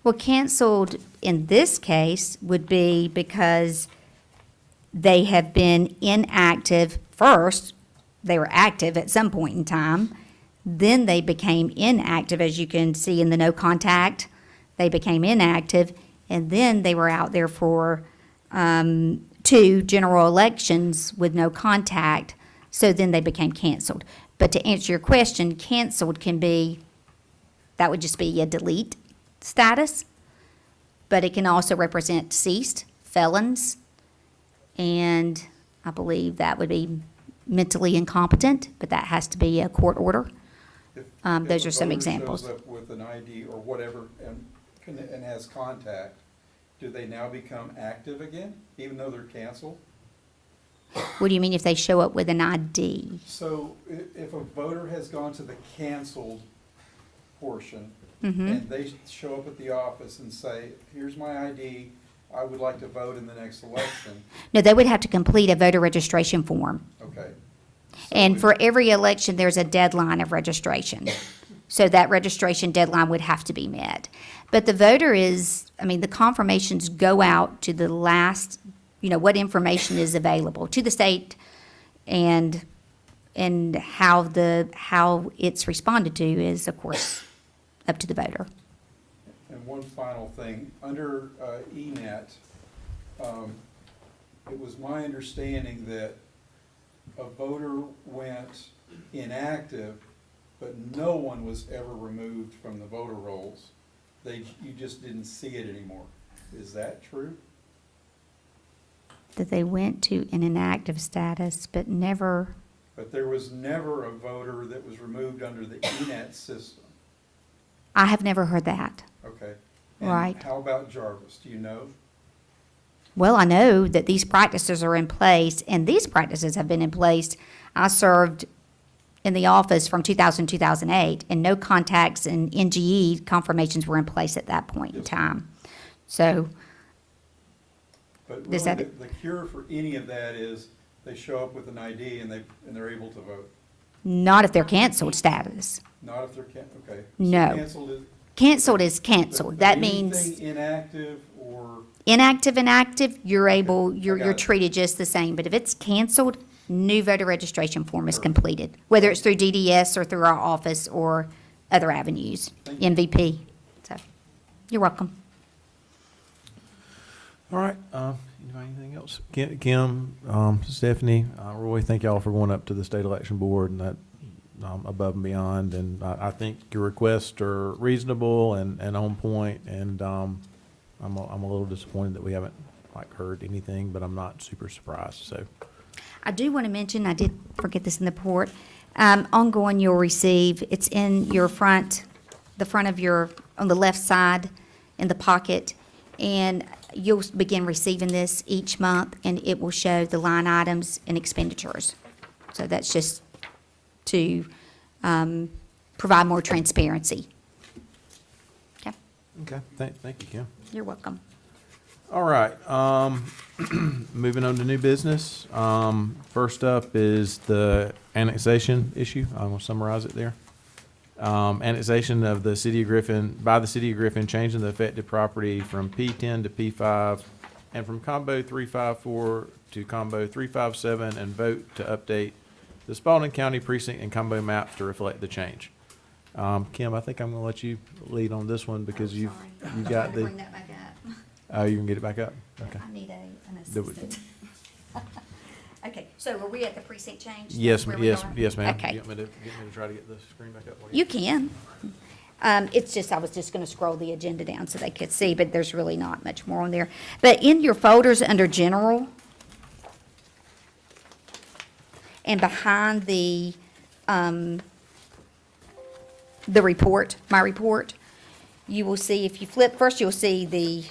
Well, canceled in this case would be because they have been inactive first. They were active at some point in time. Then they became inactive, as you can see in the no contact. They became inactive, and then they were out there for 2 general elections with no contact, so then they became canceled. But to answer your question, canceled can be, that would just be a delete status, but it can also represent deceased, felons, and I believe that would be mentally incompetent, but that has to be a court order. If Those a are some voter examples. shows up with an ID or whatever and has contact, do they now become active again, even though they're canceled? What do you mean if they show up with an ID? So if a voter has gone to the canceled portion Mhm. and they show up at the office and say, here's my ID, I would like to vote in the next election, No, they would have to complete a voter registration form. okay? And for every election, there's a deadline of registration. So that registration deadline would have to be met. But the voter is, I mean, the confirmations go out to the last, what information is available to the state, and how it's responded to is, of course, up to the voter. And one final thing, under ENET, it was my understanding that a voter went inactive, but no one was ever removed from the voter rolls. You just didn't see it anymore. Is that true? That they went to an inactive status, but never, But there was never a voter that was removed under the ENET system. I have never heard that. Okay. Right. And how about Jarvis? Do you know? Well, I know that these practices are in place, and these practices have been in place. I served in the office from 2000 to 2008, and no contacts and NGE confirmations were in place at that point in time. So, But Does really, that- the cure for any of that is they show up with an ID and they're able to vote. not if they're canceled status. Not if they're okay. So No. canceled is. Canceled is canceled. but That means anything inactive or, inactive and active, you're able, I you're got it. treated just the same. But if it's canceled, new voter registration form is completed, whether it's through DDS or through our office or other avenues, Thank you. MVP. So, you're welcome. All right, anything else? Kim, Stephanie, Roy, thank y'all for going up to the state election board and that, above and beyond. And I think your requests are reasonable and on point, and I'm a little disappointed that we haven't heard anything, but I'm not super surprised, so. I do want to mention, I did forget this in the report, ongoing you'll receive, it's in your the front of on the left side in the pocket, and you'll begin receiving this each month, and it will show the line items and expenditures. So that's just to provide more transparency. Okay, thank you, Kim. You're welcome. All right, moving on to new business. First up is the annexation issue. I'm gonna summarize it there. Annexation of the city of Griffin, by the city of Griffin, changing the affected property from P10 to P5 and from combo 354 to combo 357, and vote to update the Spalding County precinct and combo maps to reflect the change. Kim, I think I'm gonna let you lead on this one because you got the. Bring that back up. Oh, you can get it back up? Okay. I need an Do it. assistant. Okay, so are we at the precinct change? Yes, Where we yes, are? yes, ma'am. Okay. You want me to try to get the screen back up? while You can. It's just, I was just gonna scroll the agenda down so they could see, but there's really not much more on there. But in your folders under general, and behind the report, my report, you will see, if you flip, first you'll see the,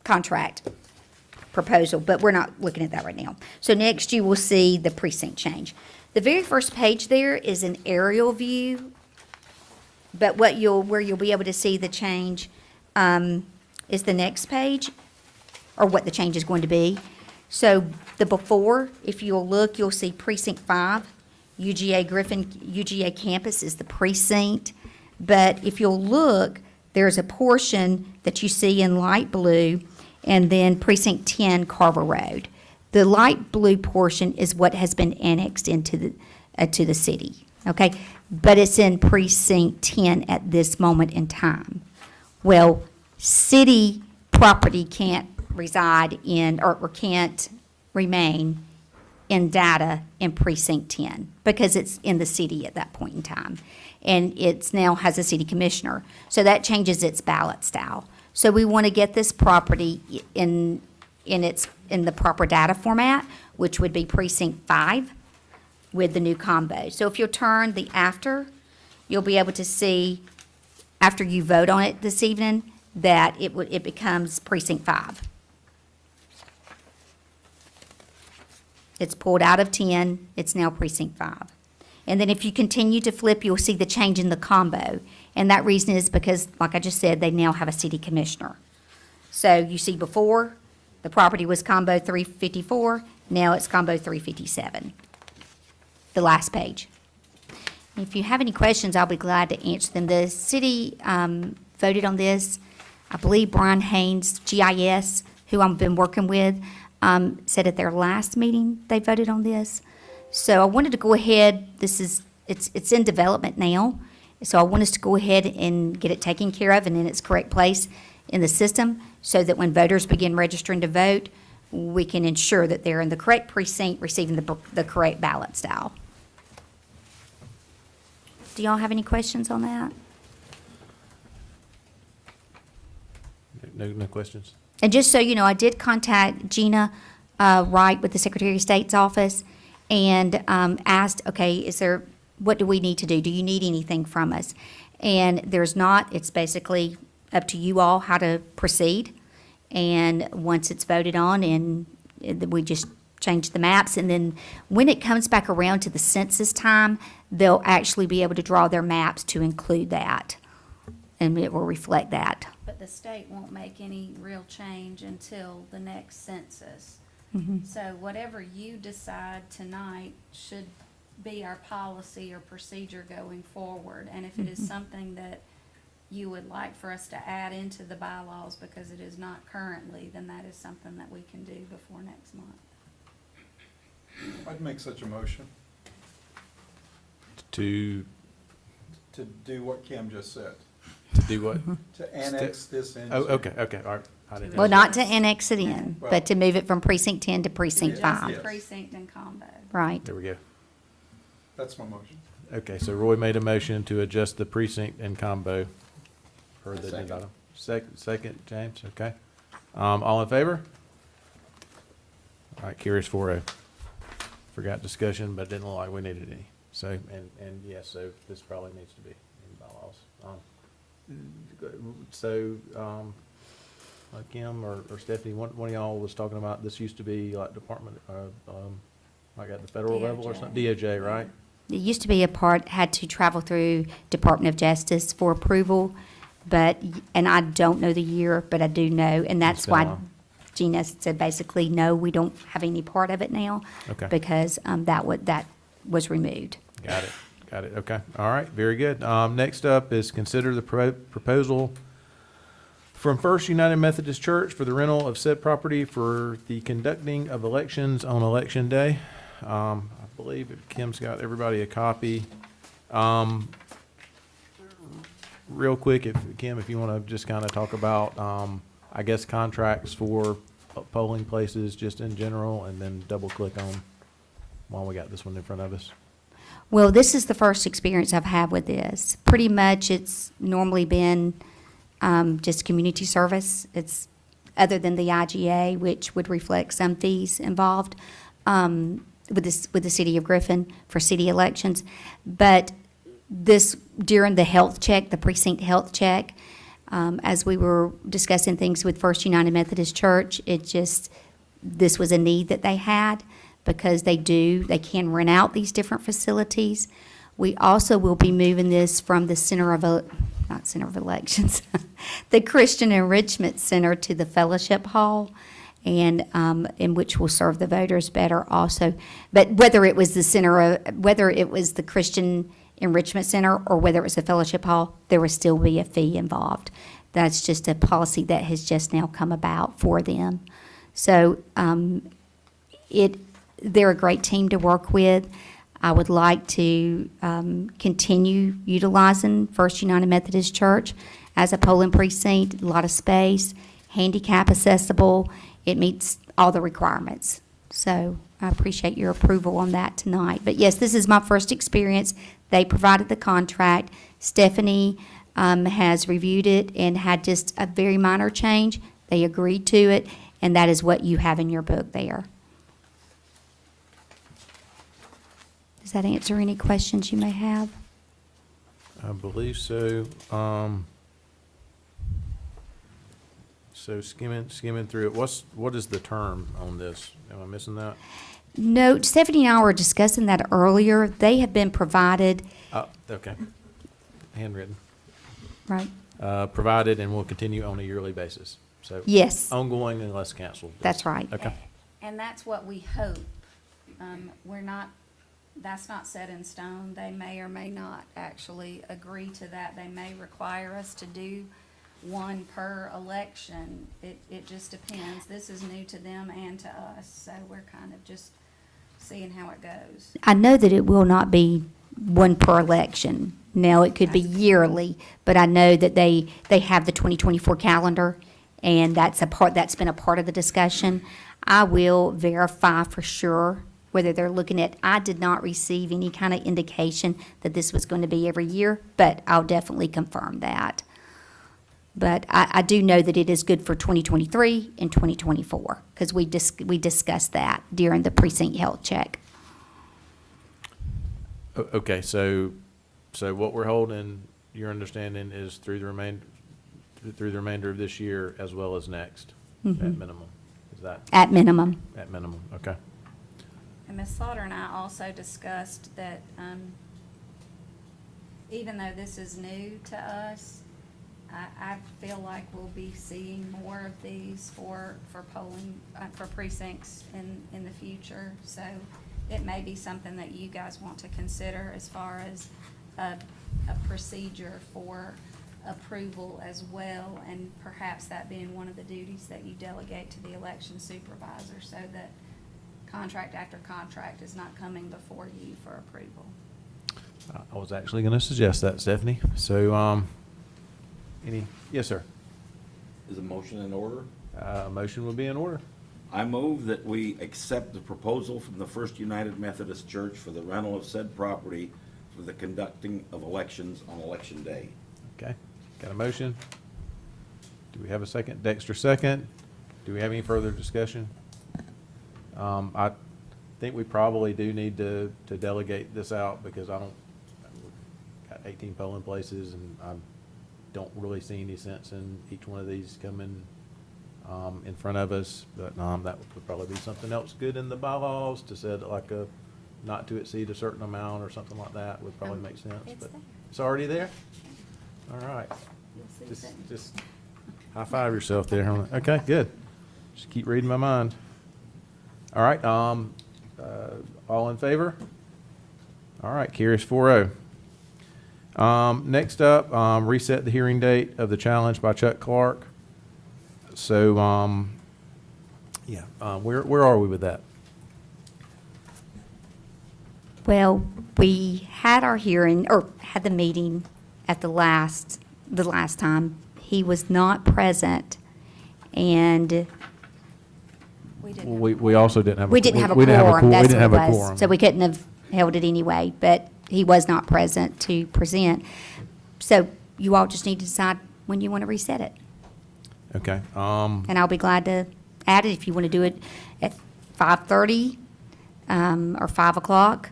contract proposal, but we're not looking at that right now. So next you will see the precinct change. The very first page there is an aerial view, but where you'll be able to see the change is the next page, or what the change is going to be. So the before, if you'll look, you'll see precinct 5, UGA Griffin, UGA campus is the precinct. But if you'll look, there's a portion that you see in light blue, and then precinct 10, Carver Road. The light blue portion is what has been annexed into the city, okay? But it's in precinct 10 at this moment in time. Well, city property can't reside in, or can't remain in data in precinct 10 because it's in the city at that point in time. And it's now has a city commissioner. So that changes its ballot style. So we want to get this property in the proper data format, which would be precinct 5 with the new combo. So if you'll turn the after, you'll be able to see, after you vote on it this evening, that it becomes precinct 5. It's pulled out of 10, it's now precinct 5. And then if you continue to flip, you'll see the change in the combo. And that reason is because, like I just said, they now have a city commissioner. So you see before, the property was combo 354, now it's combo 357. The last page. If you have any questions, I'll be glad to answer them. The city voted on this. I believe Brian Haynes, GIS, who I've been working with, said at their last meeting they voted on this. So I wanted to go ahead, it's in development now, so I want us to go ahead and get it taken care of and in its correct place in the system, so that when voters begin registering to vote, we can ensure that they're in the correct precinct, receiving the correct ballot style. Do y'all have any questions on that? No questions? And just so you know, I did contact Gina Wright with the Secretary of State's office and asked, okay, what do we need to do? Do you need anything from us? And there's not. It's basically up to you all how to proceed. And once it's voted on, and we just change the maps. And then when it comes back around to the census time, they'll actually be able to draw their maps to include that. And it will reflect that. But the state won't make any real change until the next census. Mhm. So whatever you decide tonight should be our policy or procedure going forward. And if it is Mhm. something that you would like for us to add into the bylaws because it is not currently, then that is something that we can do before next month. I'd make such a motion To do what Kim just said, do what? to annex this into. Oh, okay, all right. I didn't know. Well, not to annex it in, Well- but to move it from precinct 10 to precinct Yes, 5. yes. Precinct and combo. Right. There we go. That's my motion. Okay, so Roy made a motion to adjust the precinct and combo per the Second. agenda item. Second, James, okay. All in favor? All right, carries 4-0. Forgot discussion, but didn't look like we needed any. So, and yes, so this probably needs to be in bylaws. Kim or Stephanie, one of y'all was talking about, this used to be like department, like at the federal level or something? DOJ, right? it used to be had to travel through Department of Justice for approval, and I don't know the year, but I do know, and that's been a why while. Gina said basically, no, we don't have any part of it now. Okay. Because, that was removed. Got it, okay. All right, very good. Next up is consider the proposal from First United Methodist Church for the rental of said property for the conducting of elections on Election Day. I believe Kim's got everybody a copy. Real quick, Kim, if you want to just kind of talk about, I guess, contracts for polling places just in general, and then double click on while we got this one in front of us. Well, this is the first experience I've had with this. Pretty much it's normally been just community service. It's other than the IGA, which would reflect some fees involved with the city of Griffin for city elections. But this, during the health check, the precinct health check, as we were discussing things with First United Methodist Church, this was a need that they had, because they can rent out these different facilities. We also will be moving this from the not Center of Elections, the Christian Enrichment Center to the Fellowship Hall, and in which will serve the voters better also. But whether it was the Christian Enrichment Center or whether it was the Fellowship Hall, there would still be a fee involved. That's just a policy that has just now come about for them. So they're a great team to work with. I would like to continue utilizing First United Methodist Church as a polling precinct. A lot of space, handicap accessible. It meets all the requirements. So I appreciate your approval on that tonight. But yes, this is my first experience. They provided the contract. Stephanie has reviewed it and had just a very minor change. They agreed to it, and that is what you have in your book there. Does that answer any questions you may have? I believe so. So skimming through it, what is the term on this? Am I missing that? No, Stephanie and I were discussing that earlier. They have been provided, Okay. Handwritten. right? Provided and will continue on a yearly basis. So Yes. ongoing unless canceled. That's right. Okay. And that's what we hope. That's not set in stone. They may or may not actually agree to that. They may require us to do one per election. It just depends. This is new to them and to us, so we're kind of just seeing how it goes. I know that it will not be one per election. Now, it could be yearly, but I know that they have the 2024 calendar, and that's been a part of the discussion. I will verify for sure whether they're looking at, I did not receive any kind of indication that this was going to be every year, but I'll definitely confirm that. But I do know that it is good for 2023 and 2024, because we discussed that during the precinct health check. Okay, so what we're holding, your understanding, is through the remainder of this year as well as next, at minimum. Is that? At minimum. At minimum, okay. And Ms. Slaughter and I also discussed that, even though this is new to us, I feel like we'll be seeing more of these for polling, for precincts in the future. So it may be something that you guys want to consider as far as a procedure for approval as well, and perhaps that being one of the duties that you delegate to the election supervisor, so that contract after contract is not coming before you for approval. I was actually going to suggest that, Stephanie. So, yes, sir. Is a motion in order? A motion will be in order. I move that we accept the proposal from the First United Methodist Church for the rental of said property for the conducting of elections on Election Day. Okay, got a motion? Do we have a second? Dexter, second. Do we have any further discussion? I think we probably do need to delegate this out, because we've got 18 polling places, and I don't really see any sense in each one of these coming in front of us. But that would probably be something else good in the bylaws to set like a not to exceed a certain amount or something like that would probably make sense. It's But there. it's already there? All right. You'll see soon. Just high five yourself there. Okay, good. Just keep reading my mind. All right, all in favor? All right, carries 4-0. Next up, reset the hearing date of the challenge by Chuck Clark. So, where are we with that? Well, we had our hearing, or had the meeting at the last time. He was not present, and We also didn't have. we didn't have a we didn't have a quorum, quor- we that's didn't have what a it was. quorum. So we couldn't have held it anyway, but he was not present to present. So you all just need to decide when you want to reset it. Okay, And I'll be glad to add it if you want to do it at 5:30 or 5 o'clock,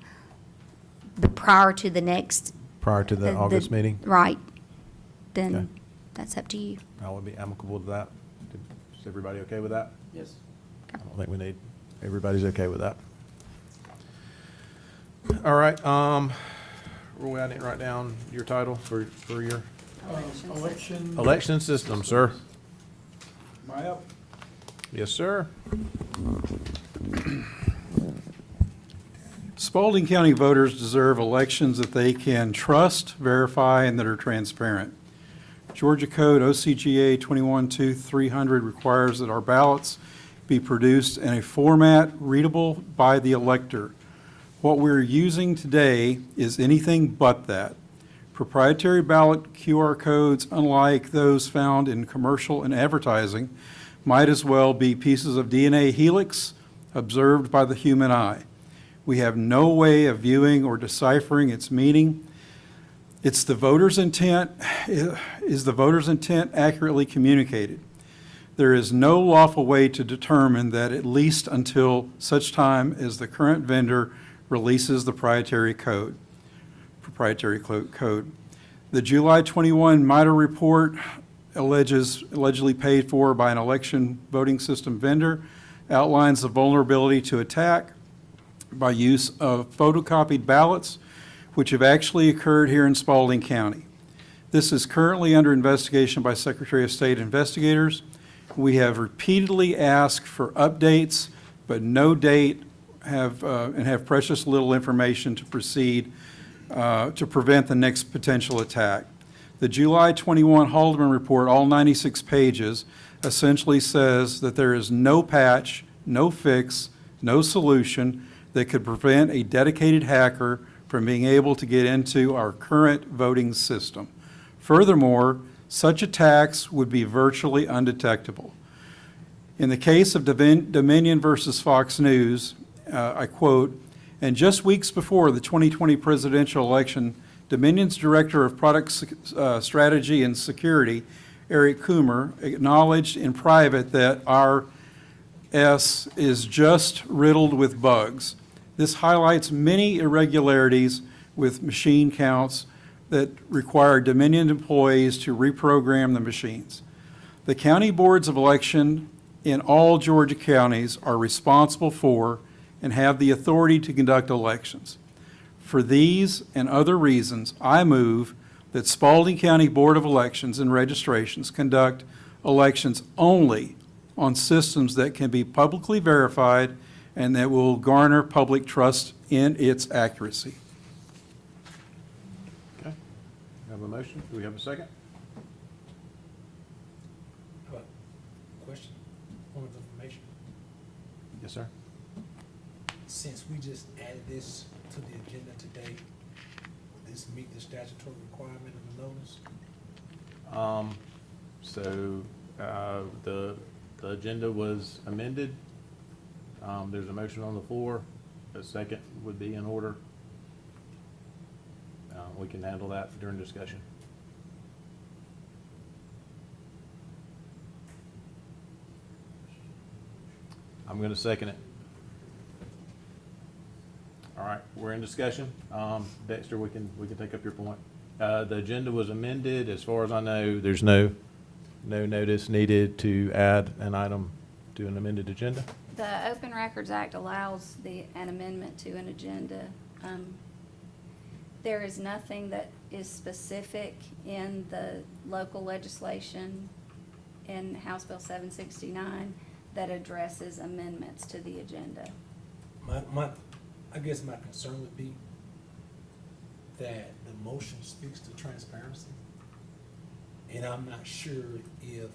but prior to the next. prior to the August meeting, Right. Okay. Then that's up to you. I would be amicable to that. Is everybody okay with that? Yes. I don't think we need, everybody's okay with that. All right, Roy, I didn't write down your title for your election system, sir. Am I up? Yes, sir. Spalding County voters deserve elections that they can trust, verify, and that are transparent. Georgia Code OCGA 21-2300 requires that our ballots be produced in a format readable by the elector. What we're using today is anything but that. Proprietary ballot QR codes, unlike those found in commercial and advertising, might as well be pieces of DNA helix observed by the human eye. We have no way of viewing or deciphering its meaning. It's the voter's intent. Is the voter's intent accurately communicated? There is no lawful way to determine that, at least until such time as the current vendor releases the proprietary code. The July 21 MITRE report allegedly paid for by an election voting system vendor outlines the vulnerability to attack by use of photocopied ballots, which have actually occurred here in Spalding County. This is currently under investigation by Secretary of State investigators. We have repeatedly asked for updates, but no date and have precious little information to proceed to prevent the next potential attack. The July 21 Haldeman report, all 96 pages, essentially says that there is no patch, no fix, no solution that could prevent a dedicated hacker from being able to get into our current voting system. Furthermore, such attacks would be virtually undetectable. In the case of Dominion versus Fox News, I quote, "And just weeks before the 2020 presidential election, Dominion's Director of Product Strategy and Security, Eric Coomer, acknowledged in private that our S is just riddled with bugs. This highlights many irregularities with machine counts that require Dominion employees to reprogram the machines. The county boards of election in all Georgia counties are responsible for and have the authority to conduct elections. For these and other reasons, I move that Spalding County Board of Elections and Registrations conduct elections only on systems that can be publicly verified and that will garner public trust in its accuracy." Okay. Have a motion? Do we have a second? Question, point of information. Yes, sir. Since we just added this to the agenda today, will this meet the statutory requirement of the notice? The agenda was amended. There's a motion on the floor. A second would be in order. We can handle that during discussion. I'm going to second it. All right, we're in discussion. Dexter, we can take up your point. The agenda was amended. As far as I know, there's no notice needed to add an item to an amended agenda. The Open Records Act allows an amendment to an agenda. There is nothing that is specific in the local legislation in House Bill 769 that addresses amendments to the agenda. I guess my concern would be that the motion speaks to transparency. And I'm not sure if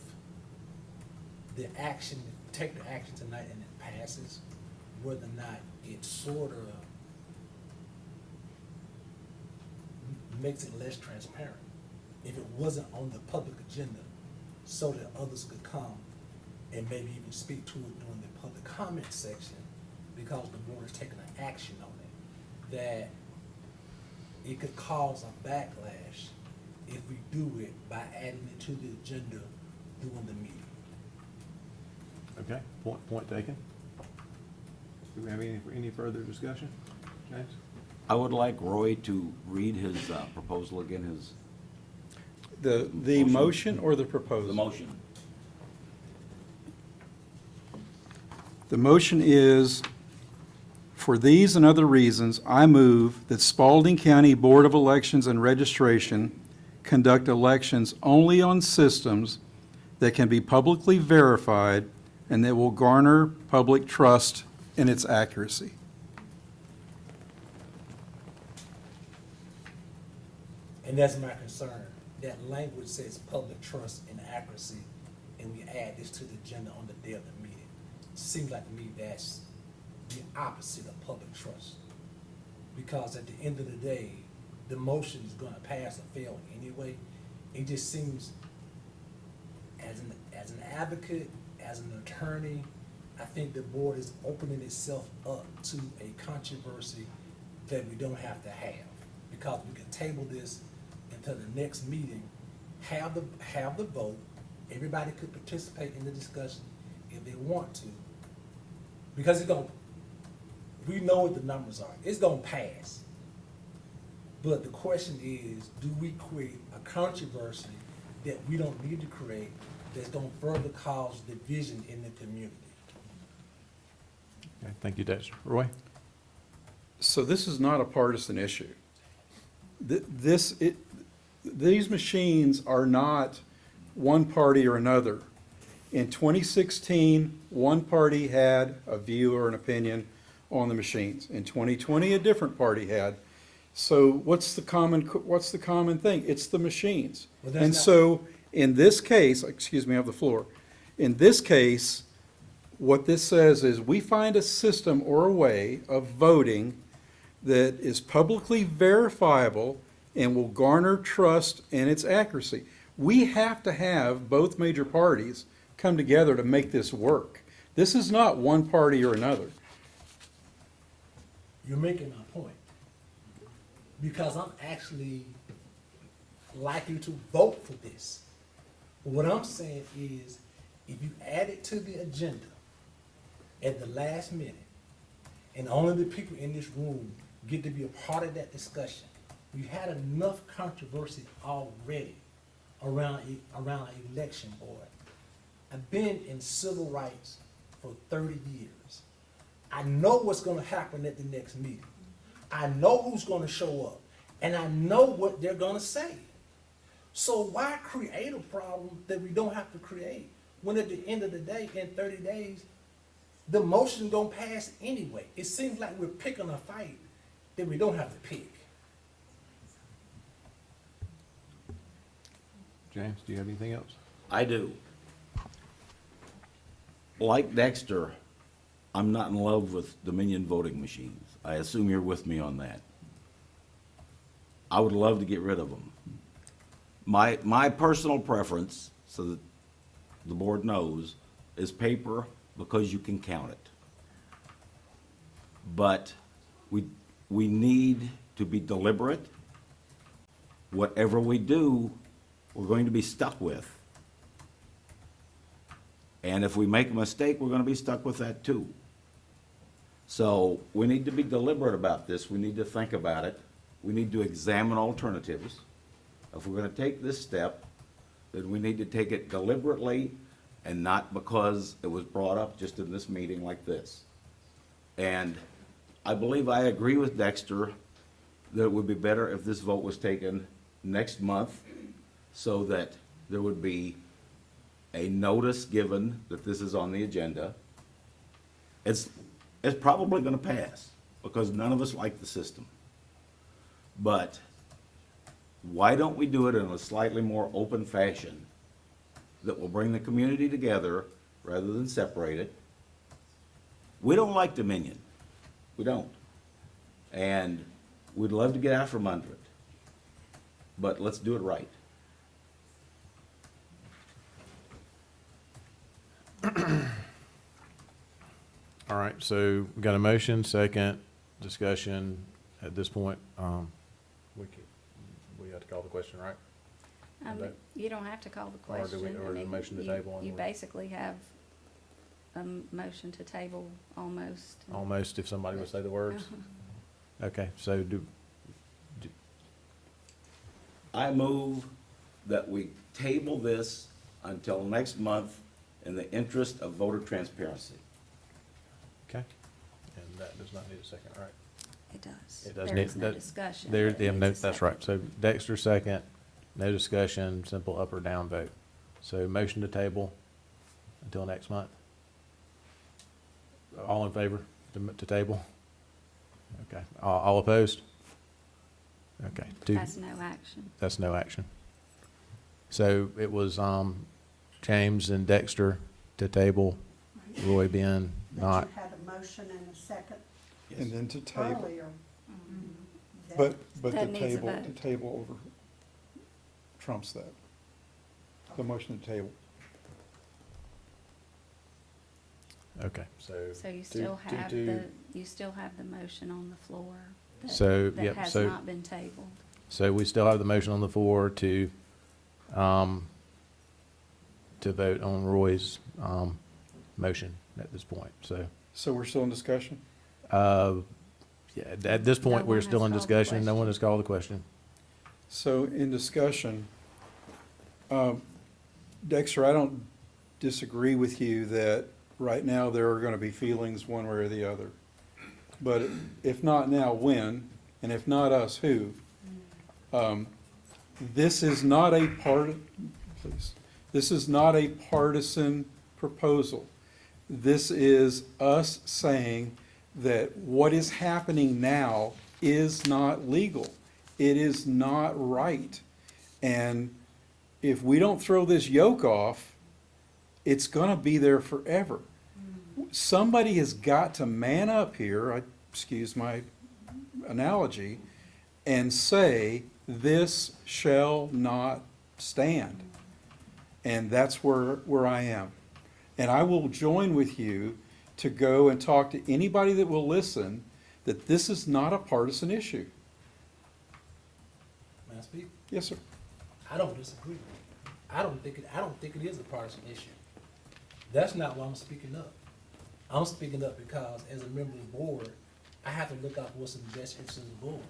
take the action tonight and it passes, whether or not it sort of makes it less transparent. If it wasn't on the public agenda, so that others could come and maybe even speak to it during the public comment section, because the board is taking an action on it, that it could cause a backlash if we do it by adding it to the agenda during the meeting. Okay, point taken. Do we have any further discussion? James? I would like Roy to read his proposal again, The motion or the proposal? the motion. The motion is, for these and other reasons, I move that Spalding County Board of Elections and Registration conduct elections only on systems that can be publicly verified and that will garner public trust in its accuracy. And that's my concern. That language says public trust and accuracy, and we add this to the agenda on the day of the meeting. Seems like to me that's the opposite of public trust. Because at the end of the day, the motion is gonna pass or fail anyway. It just seems, as an advocate, as an attorney, I think the board is opening itself up to a controversy that we don't have to have. Because we can table this until the next meeting, have the vote, everybody could participate in the discussion if they want to. Because we know what the numbers are, it's gonna pass. But the question is, do we create a controversy that we don't need to create, that's gonna further cause division in the community? Okay, thank you, Dexter. Roy? So this is not a partisan issue. These machines are not one party or another. In 2016, one party had a view or an opinion on the machines. In 2020, a different party had. So what's the common thing? It's the machines. Well, that's And not- so in this case, excuse me, I have the floor. In this case, what this says is we find a system or a way of voting that is publicly verifiable and will garner trust in its accuracy. We have to have both major parties come together to make this work. This is not one party or another. You're making my point. Because I'm actually likely to vote for this. What I'm saying is, if you add it to the agenda at the last minute, and only the people in this room get to be a part of that discussion, we had enough controversy already around an election board. I've been in civil rights for 30 years. I know what's gonna happen at the next meeting. I know who's gonna show up, and I know what they're gonna say. So why create a problem that we don't have to create, when at the end of the day, in 30 days, the motion gonna pass anyway? It seems like we're picking a fight that we don't have to pick. James, do you have anything else? I do. Like Dexter, I'm not in love with Dominion voting machines. I assume you're with me on that. I would love to get rid of them. My personal preference, so that the board knows, is paper, because you can count it. But we need to be deliberate. Whatever we do, we're going to be stuck with. And if we make a mistake, we're going to be stuck with that too. So we need to be deliberate about this. We need to think about it. We need to examine alternatives. If we're going to take this step, then we need to take it deliberately and not because it was brought up just in this meeting like this. And I believe I agree with Dexter that it would be better if this vote was taken next month so that there would be a notice given that this is on the agenda. It's probably gonna pass because none of us like the system. But why don't we do it in a slightly more open fashion that will bring the community together rather than separate it? We don't like Dominion. We don't. And we'd love to get out from under it. But let's do it right. All right, so we got a motion, second, discussion. At this point, we have to call the question, right? You don't have to call the Or do question. we- or I the mean, motion to table and You we- basically have a motion to table almost. Almost, if somebody would say the words. Okay, so I move that we table this until next month in the interest of voter transparency. okay. And that does not need a second, right? It does. It does There need- is no that- discussion. There, but it yeah, needs no, a that's second. right. So Dexter second, no discussion, simple up or down vote. So motion to table until next month. All in favor to table? Okay. All opposed? Okay. That's no action. That's no action. So it was, James and Dexter to table, Roy, Ben, not. That you had a motion and a second And then to table. earlier. But That the needs a table, vote. the table over trumps that. The motion to table. Okay, so. So you do- still do- have do- you still have the motion on the floor So, that yep, has so- not been tabled. So we still have the motion on the floor to vote on Roy's, motion at this point, so. So we're still in discussion? Yeah, at this point, No we're one still has in called the discussion. No one question. has called the question. So in discussion, Dexter, I don't disagree with you that right now there are going to be feelings one way or the other. But if not now, when? And if not us, who? This is not a please. This is not a partisan proposal. This is us saying that what is happening now is not legal. It is not right. And if we don't throw this yoke off, it's gonna be there forever. Somebody has got to man up here, excuse my analogy, and say, this shall not stand. And that's where I am. And I will join with you to go and talk to anybody that will listen, that this is not a partisan issue. May I speak? Yes, sir. I don't disagree. I don't think it is a partisan issue. That's not why I'm speaking up. I'm speaking up because as a member of the board, I have to look out for what's in the best interest of the board.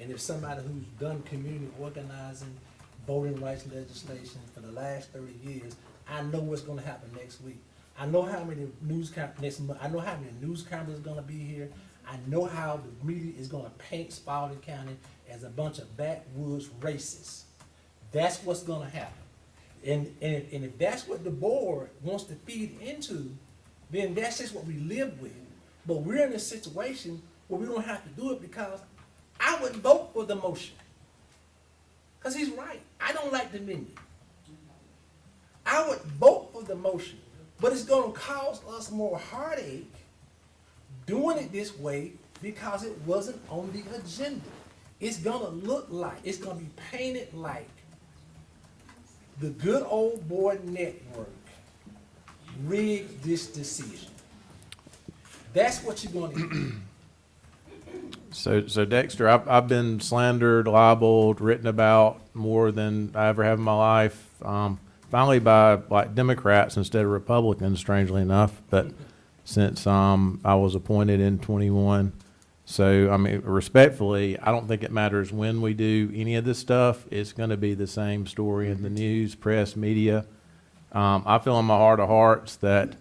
And if somebody who's done community organizing, voting rights legislation for the last 30 years, I know what's gonna happen next week. I know how many next month, I know how many news cameras are gonna be here. I know how the media is gonna paint Spalding County as a bunch of backwoods racists. That's what's gonna happen. And if that's what the board wants to feed into, then that's just what we live with. But we're in a situation where we don't have to do it because I would vote for the motion. Because he's right. I don't like Dominion. I would vote for the motion, but it's going to cause us more heartache doing it this way because it wasn't on the agenda. It's going to look like, it's going to be painted like the good old boy network rigged this decision. That's what you're going to do. So Dexter, I've been slandered, libeled, written about more than I ever have in my life. Finally by like Democrats instead of Republicans, strangely enough. But since I was appointed in 21, so I mean, respectfully, I don't think it matters when we do any of this stuff. It's going to be the same story in the news, press, media. I feel in my heart of hearts that,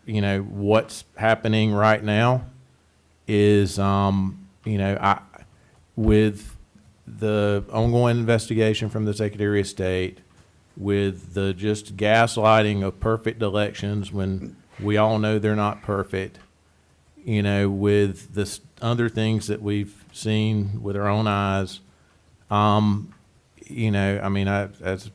you know, what's happening right now is, you know, with the ongoing investigation from the Secretary of State, with the just gaslighting of perfect elections when we all know they're not perfect, you know, with the other things that we've seen with our own eyes, you know, I mean, as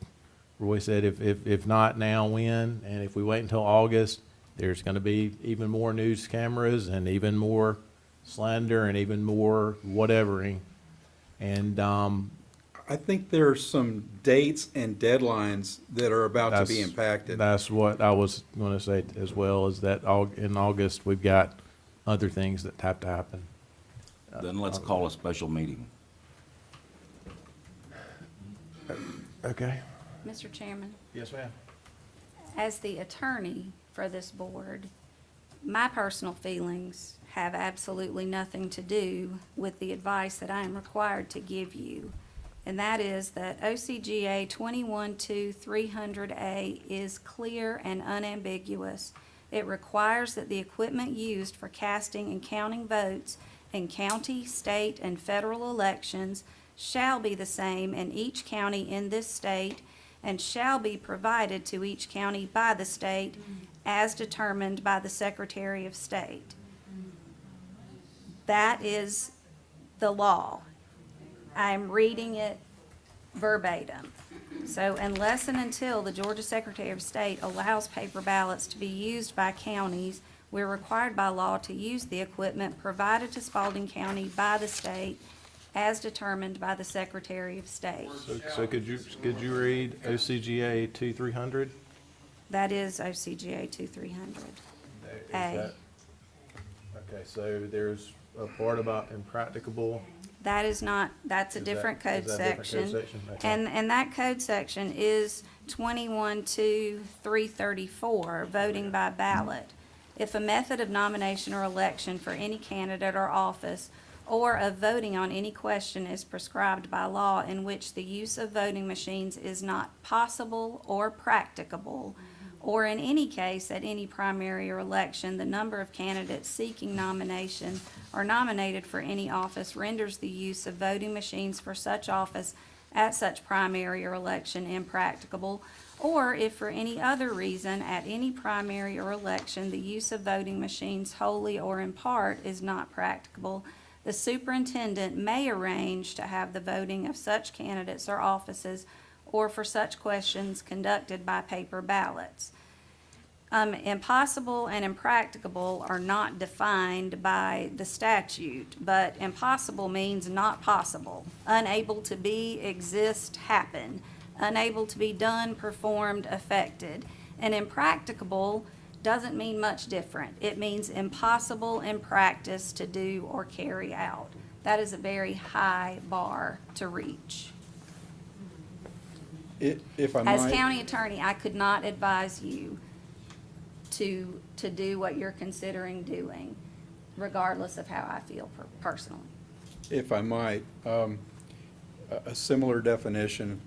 Roy said, if not now, when? And if we wait until August, there's going to be even more news cameras and even more slander and even more whatevering. And I think there are some dates and deadlines that are about to be that's- impacted. That's what I was going to say as well, is that in August, we've got other things that have to happen. Then let's call a special meeting. Okay. Mr. Chairman, Yes, ma'am. as the attorney for this board, my personal feelings have absolutely nothing to do with the advice that I am required to give you. And that is that OCGA 21-300A is clear and unambiguous. It requires that the equipment used for casting and counting votes in county, state, and federal elections shall be the same in each county in this state and shall be provided to each county by the state as determined by the Secretary of State. That is the law. I'm reading it verbatim. So unless and until the Georgia Secretary of State allows paper ballots to be used by counties, we're required by law to use the equipment provided to Spalding County by the state as determined by the Secretary of State. So could you read OCGA 2300? That is OCGA 2300. A. Okay, so there's a part about impracticable. That is not, that's a Is that- different code is that a different code section. section? Okay. And that code section is 21-334, voting by ballot. If a method of nomination or election for any candidate or office or of voting on any question is prescribed by law in which the use of voting machines is not possible or practicable, or in any case at any primary or election, the number of candidates seeking nomination or nominated for any office renders the use of voting machines for such office at such primary or election impracticable, or if for any other reason at any primary or election the use of voting machines wholly or in part is not practicable, the superintendent may arrange to have the voting of such candidates or offices or for such questions conducted by paper ballots. Impossible and impracticable are not defined by the statute, but impossible means not possible, unable to be, exist, happen, unable to be done, performed, effected. And impracticable doesn't mean much different. It means impossible in practice to do or carry out. That is a very high bar to reach. If I might. As county attorney, I could not advise you to do what you're considering doing, regardless of how I feel personally. If I might, a similar definition,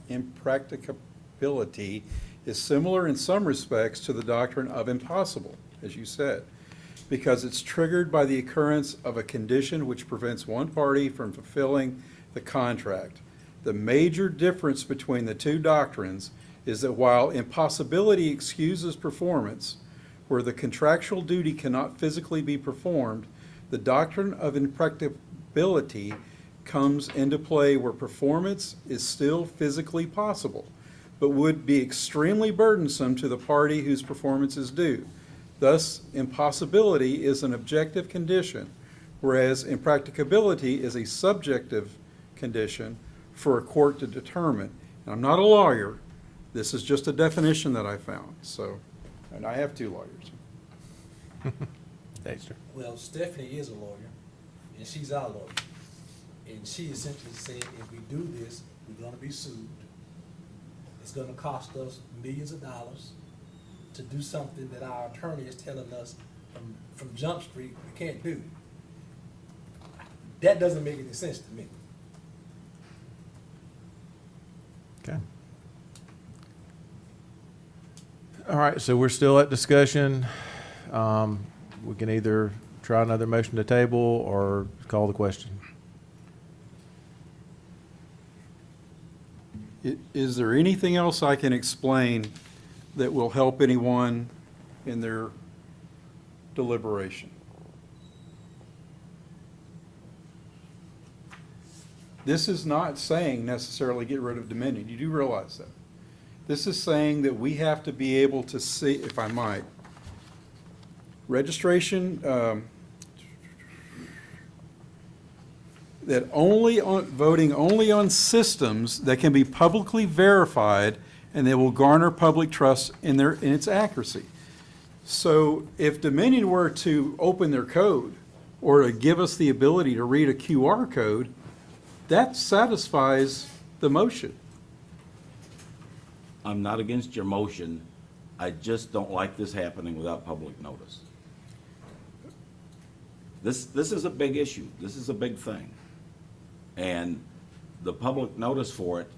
impracticability is similar in some respects to the doctrine of impossible, as you said, because it's triggered by the occurrence of a condition which prevents one party from fulfilling the contract. The major difference between the two doctrines is that while impossibility excuses performance, where the contractual duty cannot physically be performed, the doctrine of impracticability comes into play where performance is still physically possible, but would be extremely burdensome to the party whose performance is due. Thus, impossibility is an objective condition, whereas impracticability is a subjective condition for a court to determine. And I'm not a lawyer. This is just a definition that I found. So, and I have two lawyers. Dexter. Well, Stephanie is a lawyer, and she's our lawyer. And she essentially said, if we do this, we're gonna be sued. It's gonna cost us millions of dollars to do something that our attorney is telling us from Jump Street we can't do. That doesn't make any sense to me. Okay. All right, so we're still at discussion. We can either try another motion to table or call the question. Is there anything else I can explain that will help anyone in their deliberation? This is not saying necessarily get rid of Dominion. You do realize that. This is saying that we have to be able to see, if I might, registration, that voting only on systems that can be publicly verified and they will garner public trust in its accuracy. So if Dominion were to open their code or to give us the ability to read a QR code, that satisfies the motion. I'm not against your motion. I just don't like this happening without public notice. This is a big issue. This is a big thing. And the public notice for it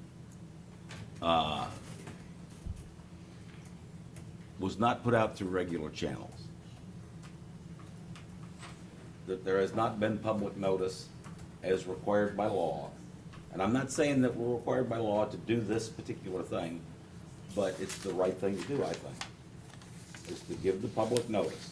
was not put out through regular channels. That there has not been public notice as required by law. And I'm not saying that we're required by law to do this particular thing, but it's the right thing to do, I think, is to give the public notice.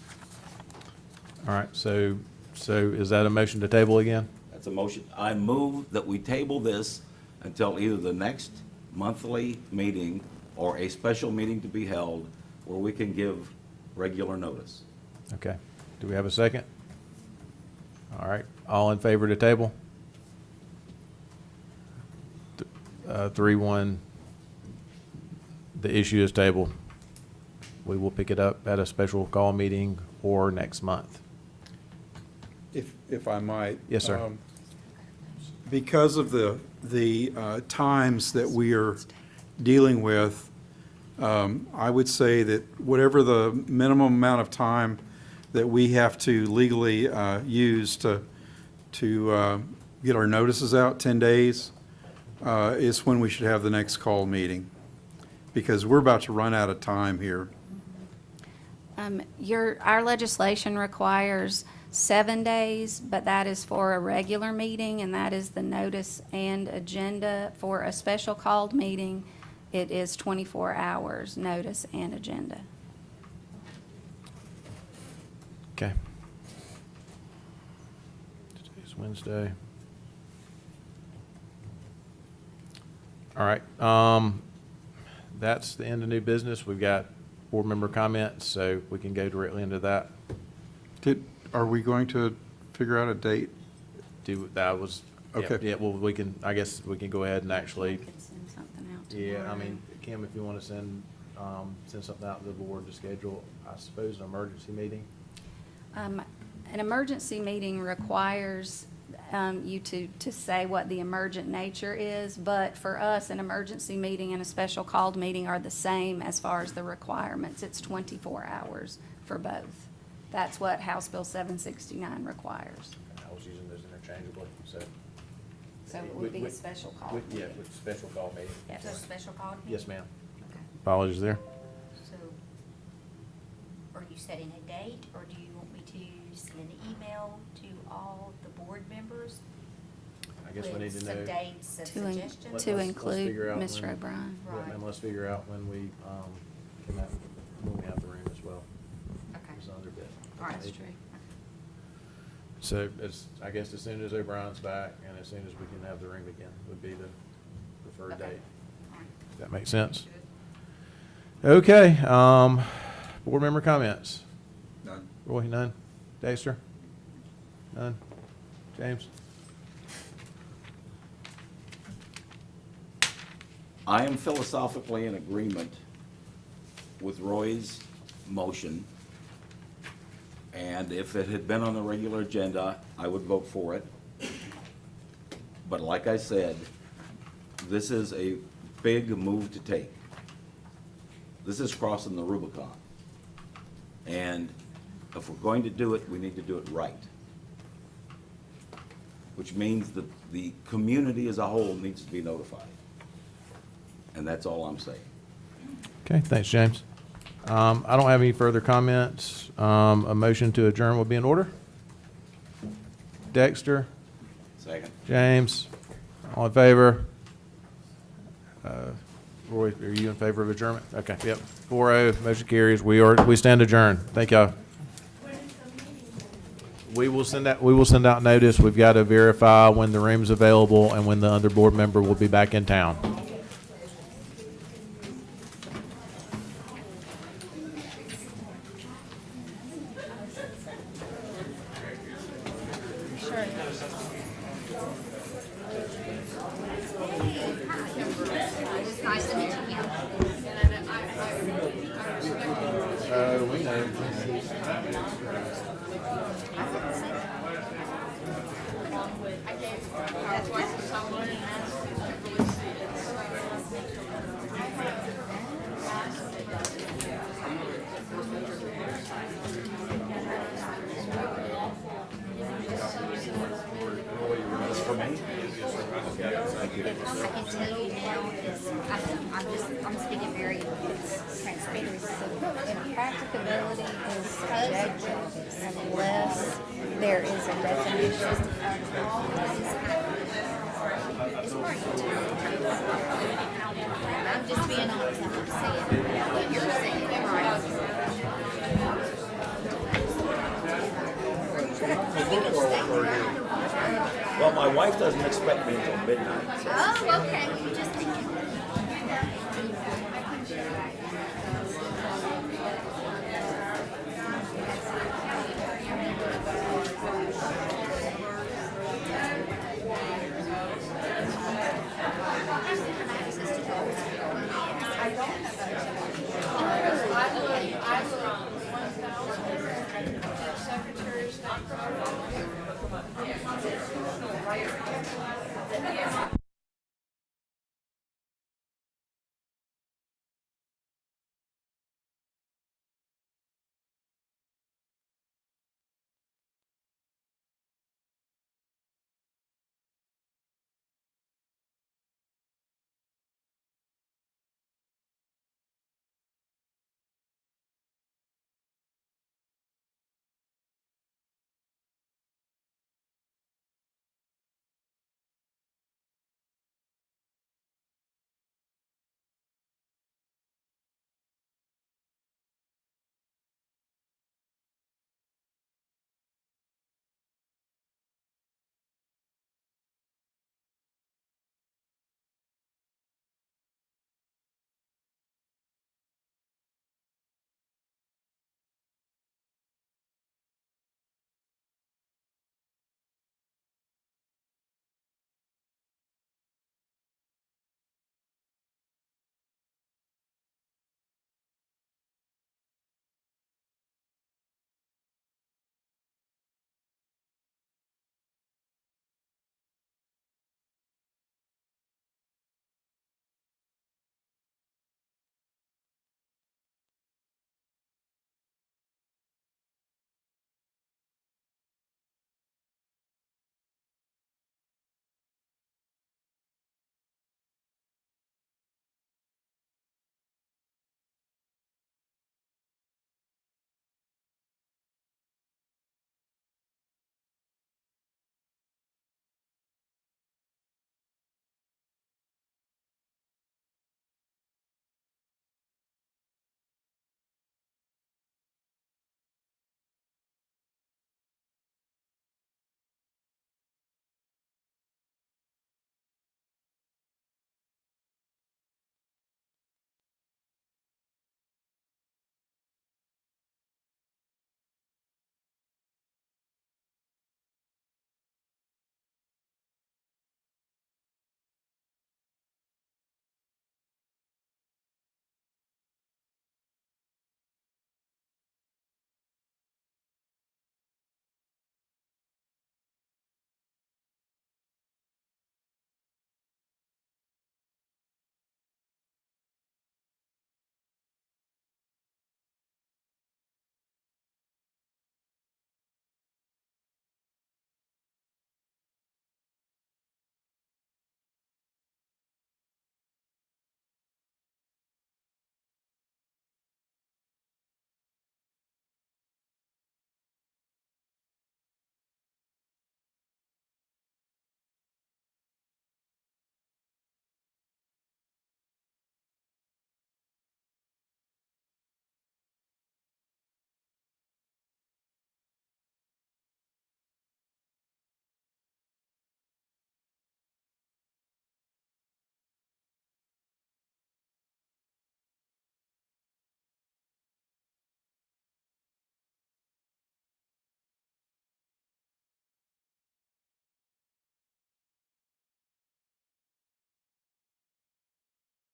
All right, so is that a motion to table again? That's a motion. I move that we table this until either the next monthly meeting or a special meeting to be held where we can give regular notice. Okay. Do we have a second? All right, all in favor to table? 3-1. The issue is tabled. We will pick it up at a special call meeting or next month. If I might. Yes, sir. Because of the times that we are dealing with, I would say that whatever the minimum amount of time that we have to legally use to get our notices out, 10 days, is when we should have the next call meeting. Because we're about to run out of time here. Our legislation requires 7 days, but that is for a regular meeting, and that is the notice and agenda. For a special called meeting, it is 24 hours, notice and agenda. Okay. Today's Wednesday. All right. That's the end of new business. We've got board member comments, so we can go directly into that. Are we going to figure out a date? That was, Okay. yeah, well, I guess we can go ahead and actually, Could send something out yeah, I tomorrow. mean, Kim, if you want to send something out to the board to schedule, I suppose, an emergency meeting. An emergency meeting requires you to say what the emergent nature is, but for us, an emergency meeting and a special called meeting are the same as far as the requirements. It's 24 hours for both. That's what House Bill 769 requires. I was using those interchangeably, so. So it would be a special call Yeah, meeting. with special call meeting. Yes. Is there a special call meeting? Yes, ma'am. Okay. Apologies there. So, are you setting a date, or do you want me to send an email to all the board members? I guess we need to know. With some dates of To in- suggestions? Let's to figure include out Mr. when- O'Brien. Yeah, Right. and let's figure out when we have the room as well. Okay. There's another bit. All right. That's true. So I guess as soon as O'Brien's back and as soon as we can have the room again would be the preferred Okay. date. All right. Does that make sense? Okay, board member comments? None. Roy, none? Dexter? None? James? I am philosophically in agreement with Roy's motion, and if it had been on the regular agenda, I would vote for it. But like I said, this is a big move to take. This is crossing the Rubicon. And if we're going to do it, we need to do it right. Which means that the community as a whole needs to be notified. And that's all I'm saying. Okay, thanks, James. I don't have any further comments. A motion to adjourn will be in order. Dexter, Second. James, all in favor? Roy, are you in favor of adjournment? Okay, yep. 4-0, motion carries. We stand adjourned. Thank y'all. We will send out notice. We've got to verify when the room's available and when the other board member will be back in town. Nice to meet you. We know. I can tell you now is, I'm speaking very transparent. And practicability is subjective unless there is a definition of all that is happening. It's hard to I'm just being honest, I'm not saying what you're saying, right? Well, my wife doesn't expect me until midnight. Oh,